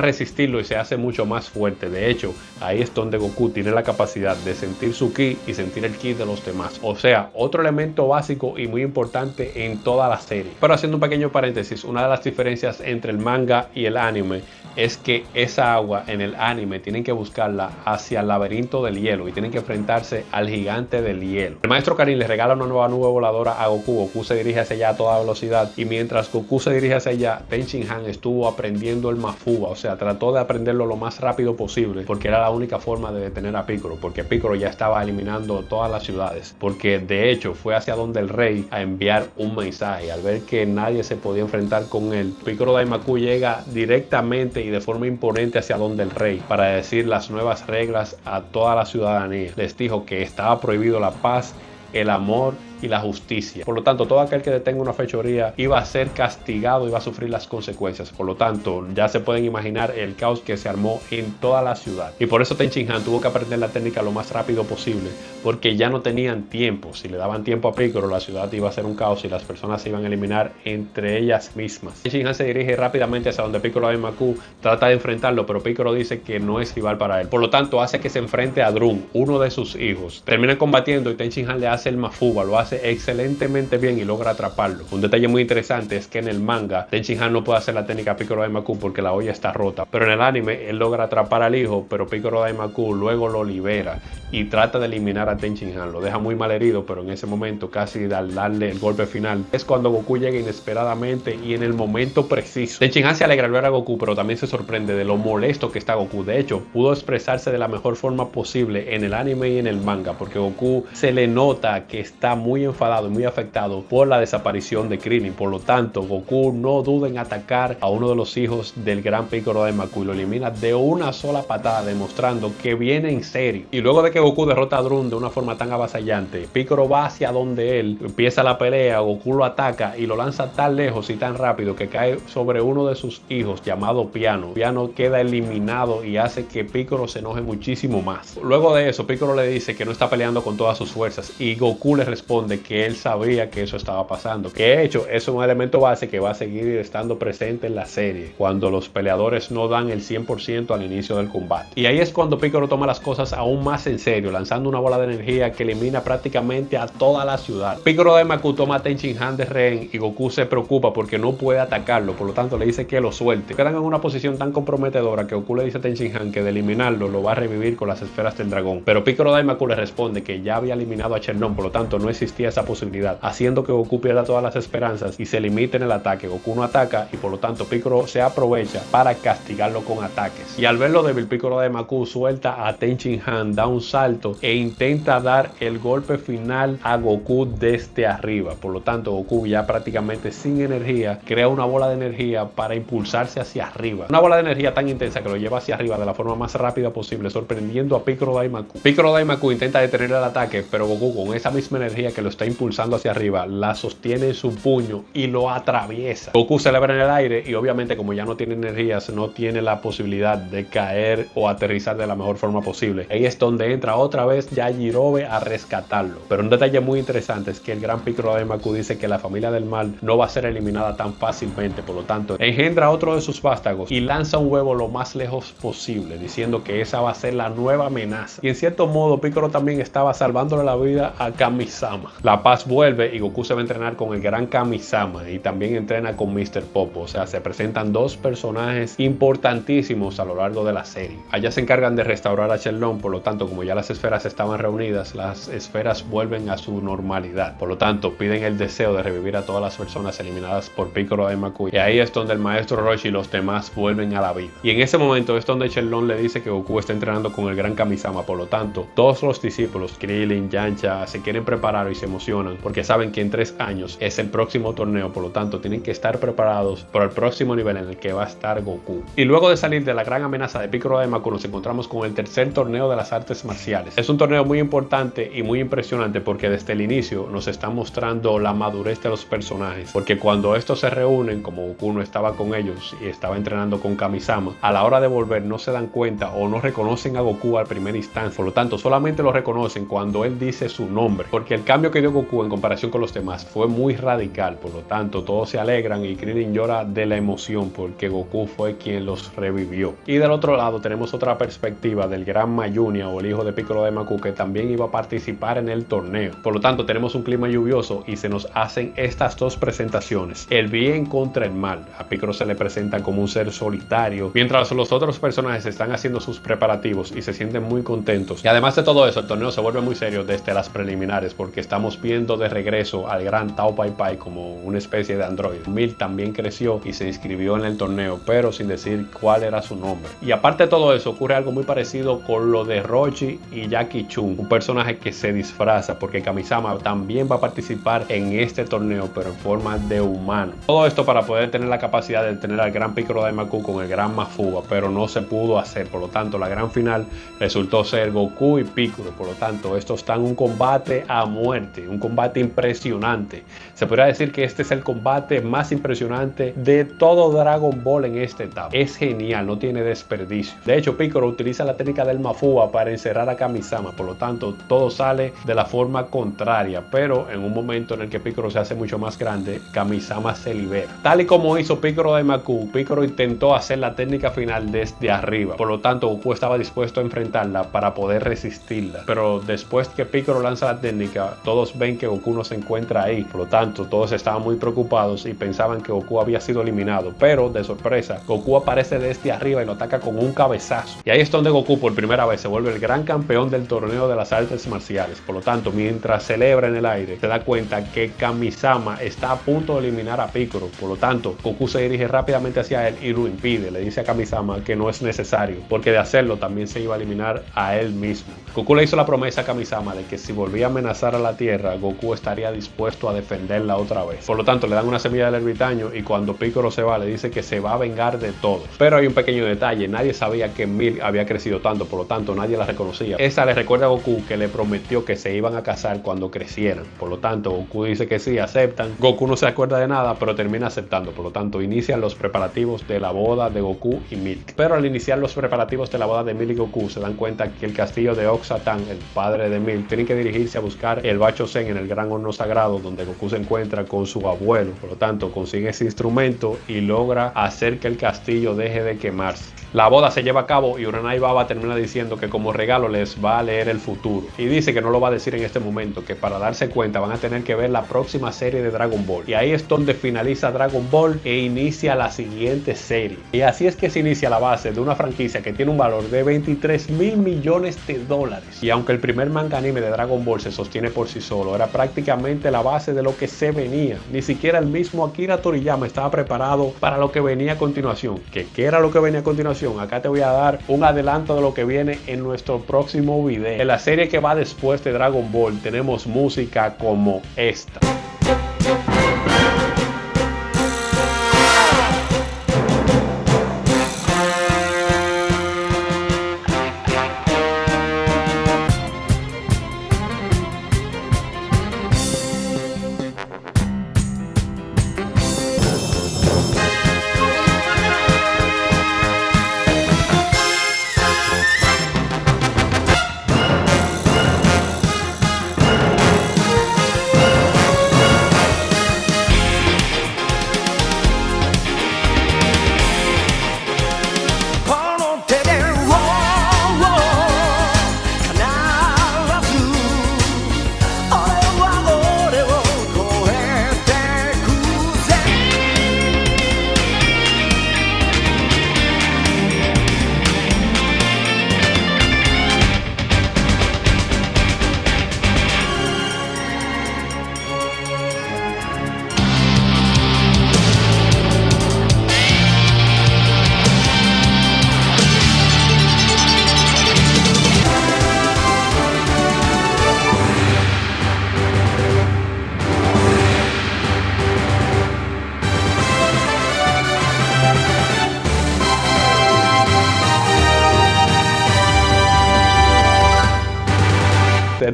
resistirlo y se hace mucho más fuerte. De hecho, ahí es donde Goku tiene la capacidad de sentir su ki y sentir el ki de los demás. O sea, otro elemento básico y muy importante en toda la serie. Pero haciendo un pequeño paréntesis, una de las diferencias entre el manga y el anime es que esa agua en el anime tienen que buscarla hacia el laberinto desierto del hielo y tienen que enfrentarse al gigante del hielo. El maestro Karin le regala una nueva nube voladora a Goku. Goku se dirige hacia allá a toda velocidad y mientras Goku se dirige hacia allá, Ten Shin Han estuvo aprendiendo el Mafuba, o sea, trató de aprenderlo lo más rápido posible porque era la única forma de detener a Piccolo, porque Piccolo ya estaba eliminando todas las ciudades, porque de hecho fue hacia donde el rey a enviar un mensaje. Al ver que nadie se podía enfrentar con él, Piccolo Daimaku llega directamente y de forma imponente hacia donde el rey para decir las nuevas reglas a toda la ciudadanía. Les dijo que estaba prohibido la paz, el amor y la justicia. Por lo tanto, todo aquel que detenga una fechoría iba a ser castigado, iba a sufrir las consecuencias. Por lo tanto, ya se pueden imaginar el caos que se armó en toda la ciudad. Y por eso Ten Shin Han tuvo que aprender la técnica lo más rápido posible, porque ya no tenían tiempo. Si le daban tiempo a Piccolo, la ciudad iba a ser un caos y las personas se iban a eliminar entre ellas mismas. Ten Shin Han se dirige rápidamente hacia donde Piccolo Daimaku trata de enfrentarlo, pero Piccolo dice que no es rival para él. Por lo tanto, hace que se enfrente a Drun, uno de sus hijos. Terminan combatiendo y Ten Shin Han le hace el Mafuba, lo hace excelentemente bien y logra atraparlo. Un detalle muy interesante es que en el manga Ten Shin Han no puede hacer la técnica Piccolo Daimaku porque la olla está rota, pero en el anime él logra atrapar al hijo, pero Piccolo Daimaku luego lo libera y trata de eliminar a Ten Shin Han. Lo deja muy mal herido, pero en ese momento, casi al darle el golpe final, es cuando Goku llega inesperadamente y en el momento preciso. Ten Shin Han se alegra al ver a Goku, pero también se sorprende de lo molesto que está Goku. De hecho, pudo expresarse de la mejor forma posible en el anime y en el manga, porque Goku se le nota que está muy enfadado y muy afectado por la desaparición de Krillin. Por lo tanto, Goku no duda en atacar a uno de los hijos del gran Piccolo Daimaku y lo elimina de una sola patada, demostrando que viene en serio. Y luego de que Goku derrota a Drun de una forma tan avasallante, Piccolo va hacia donde él, empieza la pelea, Goku lo ataca y lo lanza tan lejos y tan rápido que cae sobre uno de sus hijos llamado Piano. Piano queda eliminado y hace que Piccolo se enoje muchísimo más. Luego de eso, Piccolo le dice que no está peleando con todas sus fuerzas y Goku le responde que él sabía que eso estaba pasando, que de hecho es un elemento base que va a seguir estando presente en la serie cuando los peleadores no dan el 100% al inicio del combate. Y ahí es cuando Piccolo toma las cosas aún más en serio, lanzando una bola de energía que elimina prácticamente a toda la ciudad. Piccolo Daimaku toma a Ten Shin Han de rehén y Goku se preocupa porque no puede atacarlo, por lo tanto le dice que lo suelte. Quedan en una posición tan comprometedora que Goku le dice a Ten Shin Han que de eliminarlo lo va a revivir con las esferas del dragón, pero Piccolo Daimaku le responde que ya había eliminado a Shenlong, por lo tanto no existía esa posibilidad, haciendo que Goku pierda todas las esperanzas y se limite en el ataque. Goku no ataca y por lo tanto Piccolo se aprovecha para castigarlo con ataques. Y al verlo débil, Piccolo Daimaku suelta a Ten Shin Han, da un salto e intenta dar el golpe final a Goku desde arriba. Por lo tanto, Goku ya prácticamente sin energía crea una bola de energía para impulsarse hacia arriba. Una bola de energía tan intensa que lo lleva hacia arriba de la forma más rápida posible, sorprendiendo a Piccolo Daimaku. Piccolo Daimaku intenta detener el ataque, pero Goku con esa misma energía que lo está impulsando hacia arriba, la sostiene en su puño y lo atraviesa. Goku celebra en el aire y obviamente como ya no tiene energías, no tiene la posibilidad de caer o aterrizar de la mejor forma posible. Ahí es donde entra otra vez Yajirobe a rescatarlo. Pero un detalle muy interesante es que el gran Piccolo Daimaku dice que la familia del mal no va a ser eliminada tan fácilmente, por lo tanto engendra a otro de sus vástagos y lanza un huevo lo más lejos posible, diciendo que esa va a ser la nueva amenaza. Y en cierto modo Piccolo también estaba salvándole la vida a Kami-sama. La paz vuelve y Goku se va a entrenar con el gran Kami-sama y también entrena con Mr. Popo. O sea, se presentan dos personajes importantísimos a lo largo de la serie. Allá se encargan de restaurar a Shenlong, por lo tanto, como ya las esferas estaban reunidas, las esferas vuelven a su normalidad. Por lo tanto, piden el deseo de revivir a todas las personas eliminadas por Piccolo Daimaku. Y ahí es donde el maestro Roshi y los demás vuelven a la vida. Y en ese momento es donde Shenlong le dice que Goku está entrenando con el gran Kami-sama. Por lo tanto, todos los discípulos, Krillin, Yamcha, se quieren preparar y se emocionan porque saben que en 3 años es el próximo torneo. Por lo tanto, tienen que estar preparados para el próximo nivel en el que va a estar Goku. Y luego de salir de la gran amenaza de Piccolo Daimaku, nos encontramos con el tercer torneo de las artes marciales. Es un torneo muy importante y muy impresionante porque desde el inicio nos está mostrando la madurez de los personajes, porque cuando estos se reúnen, como Goku no estaba con ellos y estaba entrenando con Kami-sama, a la hora de volver no se dan cuenta o no reconocen a Goku al primer instante. Por lo tanto, solamente lo reconocen cuando él dice su nombre, porque el cambio que dio Goku en comparación con los demás fue muy radical, por lo tanto todos se alegran y Krillin llora de la emoción porque Goku fue quien los revivió. Y del otro lado tenemos otra perspectiva del gran Mayunia o el hijo de Piccolo Daimaku, que también iba a participar en el torneo. Por lo tanto tenemos un clima lluvioso y se nos hacen estas dos presentaciones: el bien contra el mal. A Piccolo se le presenta como un ser solitario, mientras los otros personajes están haciendo sus preparativos y se sienten muy contentos. Y además de todo eso, el torneo se vuelve muy serio desde las preliminares, porque estamos viendo de regreso al gran Tao Pai Pai como una especie de androide. Milk también creció y se inscribió en el torneo, pero sin decir cuál era su nombre. Y aparte de todo eso, ocurre algo muy parecido con lo de Roshi y Jackie Chun, un personaje que se disfraza, porque Kamisama también va a participar en este torneo, pero en forma de humano. Todo esto para poder tener la capacidad de tener al gran Piccolo Daimaku con el gran Mafuba, pero no se pudo hacer. Por lo tanto, la gran final resultó ser Goku y Piccolo. Por lo tanto, estos están en un combate a muerte, un combate impresionante. Se podría decir que este es el combate más impresionante de todo Dragon Ball en esta etapa. Es genial, no tiene desperdicio. De hecho, Piccolo utiliza la técnica del Mafuba para encerrar a Kamisama. Por lo tanto, todo sale de la forma contraria, pero en un momento en el que Piccolo se hace mucho más grande, Kamisama se libera. Tal y como hizo Piccolo Daimaku, Piccolo intentó hacer la técnica final desde arriba. Por lo tanto, Goku estaba dispuesto a enfrentarla para poder resistirla. Pero después que Piccolo lanza la técnica, todos ven que Goku no se encuentra ahí. Por lo tanto, todos estaban muy preocupados y pensaban que Goku había sido eliminado. Pero, de sorpresa, Goku aparece desde arriba y lo ataca con un cabezazo. Y ahí es donde Goku por primera vez se vuelve el gran campeón del torneo de las artes marciales. Por lo tanto, mientras celebra en el aire, se da cuenta que Kamisama está a punto de eliminar a Piccolo. Por lo tanto, Goku se dirige rápidamente hacia él y lo impide. Le dice a Kamisama que no es necesario, porque de hacerlo también se iba a eliminar a él mismo. Goku le hizo la promesa a Kamisama de que si volvía a amenazar a la Tierra, Goku estaría dispuesto a defenderla otra vez. Por lo tanto, le dan una semilla del ermitaño y cuando Piccolo se va, le dice que se va a vengar de todos. Pero hay un pequeño detalle: nadie sabía que Milk había crecido tanto, por lo tanto nadie la reconocía. Esa le recuerda a Goku que le prometió que se iban a casar cuando crecieran. Por lo tanto, Goku dice que sí, aceptan. Goku no se acuerda de nada, pero termina aceptando. Por lo tanto, inician los preparativos de la boda de Goku y Milk. Pero al iniciar los preparativos de la boda de Milk y Goku, se dan cuenta que el castillo de Oxatan, el padre de Milk, tiene que dirigirse a buscar el Bachosen en el gran horno sagrado donde Goku se encuentra con su abuelo. Por lo tanto, consigue ese instrumento y logra hacer que el castillo deje de quemarse. La boda se lleva a cabo y Uranai Baba termina diciendo que como regalo les va a leer el futuro. Y dice que no lo va a decir en este momento, que para darse cuenta van a tener que ver la próxima serie de Dragon Ball. Y ahí es donde finaliza Dragon Ball e inicia la siguiente serie. Y así es que se inicia la base de una franquicia que tiene un valor de 23.000 millones de dólares. Y aunque el primer manga anime de Dragon Ball se sostiene por sí solo, era prácticamente la base de lo que se venía. Ni siquiera el mismo Akira Toriyama estaba preparado para lo que venía a continuación. ¿Qué era lo que venía a continuación? Acá te voy a dar un adelanto de lo que viene en nuestro próximo video. En la serie que va después de Dragon Ball tenemos música como esta.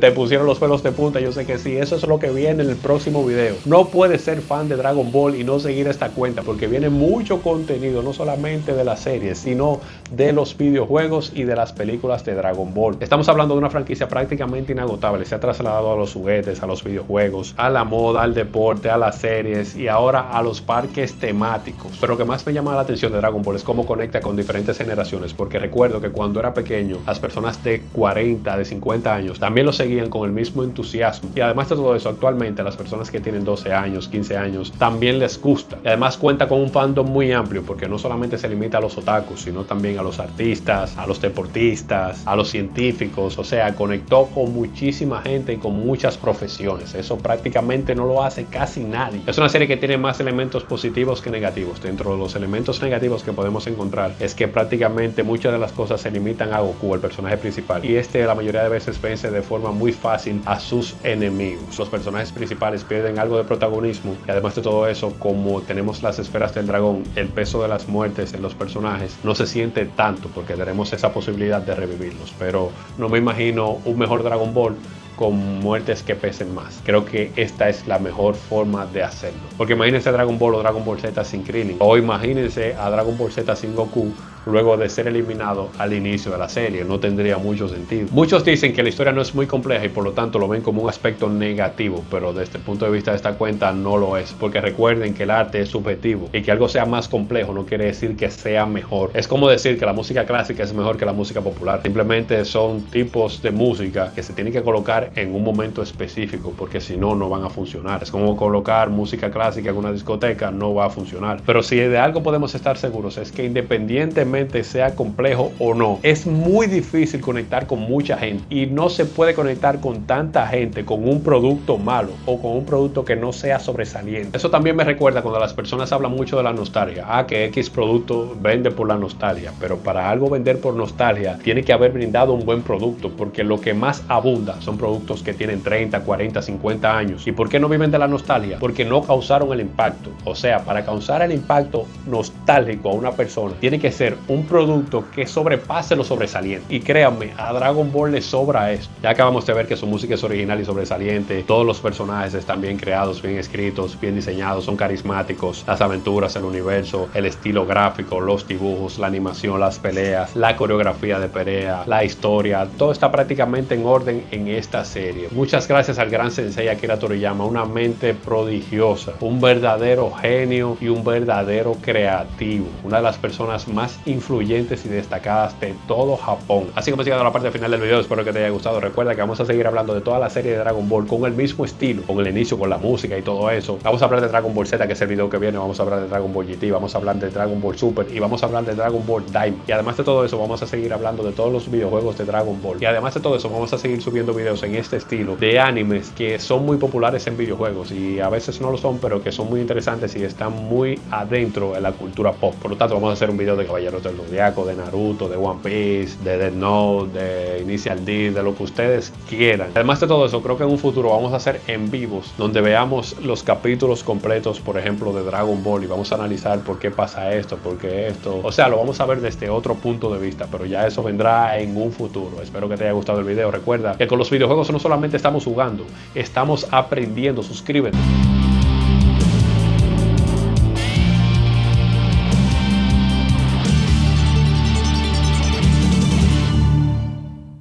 te pusieron los pelos de punta. Yo sé que sí, eso es lo que viene en el próximo video. No puedes ser fan de Dragon Ball y no seguir esta cuenta, porque viene mucho contenido, no solamente de las series, sino de los videojuegos y de las películas de Dragon Ball. Estamos hablando de una franquicia prácticamente inagotable. Se ha trasladado a los juguetes, a los videojuegos, a la moda, al deporte, a las series y ahora a los parques temáticos. Pero lo que más me llama la atención de Dragon Ball es cómo conecta con diferentes generaciones, porque recuerdo que cuando era pequeño, las personas de 40, de 50 años también lo seguían con el mismo entusiasmo. Y además de todo eso, actualmente las personas que tienen 12 años, 15 años, también les gusta. Y además cuenta con un fandom muy amplio, porque no solamente se limita a los otakus, sino también a los artistas, a los deportistas, a los científicos. O sea, conectó con muchísima gente y con muchas profesiones. Eso prácticamente no lo hace casi nadie. Es una serie que tiene más elementos positivos que negativos. Dentro de los elementos negativos que podemos encontrar es que prácticamente muchas de las cosas se limitan a Goku, el personaje principal, y la mayoría de veces vence de forma muy fácil a sus enemigos. Los personajes principales pierden algo de protagonismo y además de todo eso, como tenemos las esferas del dragón, el peso de las muertes en los personajes no se siente tanto porque tenemos esa posibilidad de revivirlos. Pero no me imagino un mejor Dragon Ball con muertes que pesen más. Creo que esta es la mejor forma de hacerlo, porque imagínense Dragon Ball o Dragon Ball Z sin Krillin, o imagínense a Dragon Ball Z sin Goku luego de ser eliminado al inicio de la serie. No tendría mucho sentido. Muchos dicen que la historia no es muy compleja y por lo tanto lo ven como un aspecto negativo, pero desde el punto de vista de esta cuenta no lo es, porque recuerden que el arte es subjetivo y que algo sea más complejo no quiere decir que sea mejor. Es como decir que la música clásica es mejor que la música popular. Simplemente son tipos de música que se tienen que colocar en un momento específico, porque si no, no van a funcionar. Es como colocar música clásica en una discoteca, no va a funcionar. Pero si de algo podemos estar seguros es que independientemente sea complejo o no, es muy difícil conectar con mucha gente, y no se puede conectar con tanta gente con un producto malo o con un producto que no sea sobresaliente. Eso también me recuerda cuando las personas hablan mucho de la nostalgia. Que X producto vende por la nostalgia, pero para algo vender por nostalgia tiene que haber brindado un buen producto, porque lo que más abunda son productos que tienen 30, 40, 50 años. ¿Y por qué no viven de la nostalgia? Porque no causaron el impacto. O sea, para causar el impacto nostálgico a una persona, tiene que ser un producto que sobrepase lo sobresaliente. Y créanme, a Dragon Ball le sobra esto. Ya acabamos de ver que su música es original y sobresaliente. Todos los personajes están bien creados, bien escritos, bien diseñados, son carismáticos. Las aventuras, el universo, el estilo gráfico, los dibujos, la animación, las peleas, la coreografía de pelea, la historia, todo está prácticamente en orden en esta serie. Muchas gracias al gran sensei Akira Toriyama, una mente prodigiosa, un verdadero genio y un verdadero creativo, una de las personas más influyentes y destacadas de todo Japón. Así que hemos llegado a la parte final del video. Espero que te haya gustado. Recuerda que vamos a seguir hablando de toda la serie de Dragon Ball con el mismo estilo, con el inicio, con la música y todo eso. Vamos a hablar de Dragon Ball Z, que es el video que viene. Vamos a hablar de Dragon Ball GT, vamos a hablar de Dragon Ball Super y vamos a hablar de Dragon Ball Daima. Y además de todo eso, vamos a seguir hablando de todos los videojuegos de Dragon Ball. Y además de todo eso, vamos a seguir subiendo videos en este estilo de animes que son muy populares en videojuegos y a veces no lo son, pero que son muy interesantes y están muy adentro en la cultura pop. Por lo tanto, vamos a hacer un video de Caballeros del Zodiaco, de Naruto, de One Piece, de Death Note, de Initial D, de lo que ustedes quieran. Además de todo eso, creo que en un futuro vamos a hacer en vivos donde veamos los capítulos completos, por ejemplo, de Dragon Ball, y vamos a analizar por qué pasa esto, por qué esto. O sea, lo vamos a ver desde otro punto de vista, pero ya eso vendrá en un futuro. Espero que te haya gustado el video. Recuerda que con los videojuegos no solamente estamos jugando, estamos aprendiendo. Suscríbete.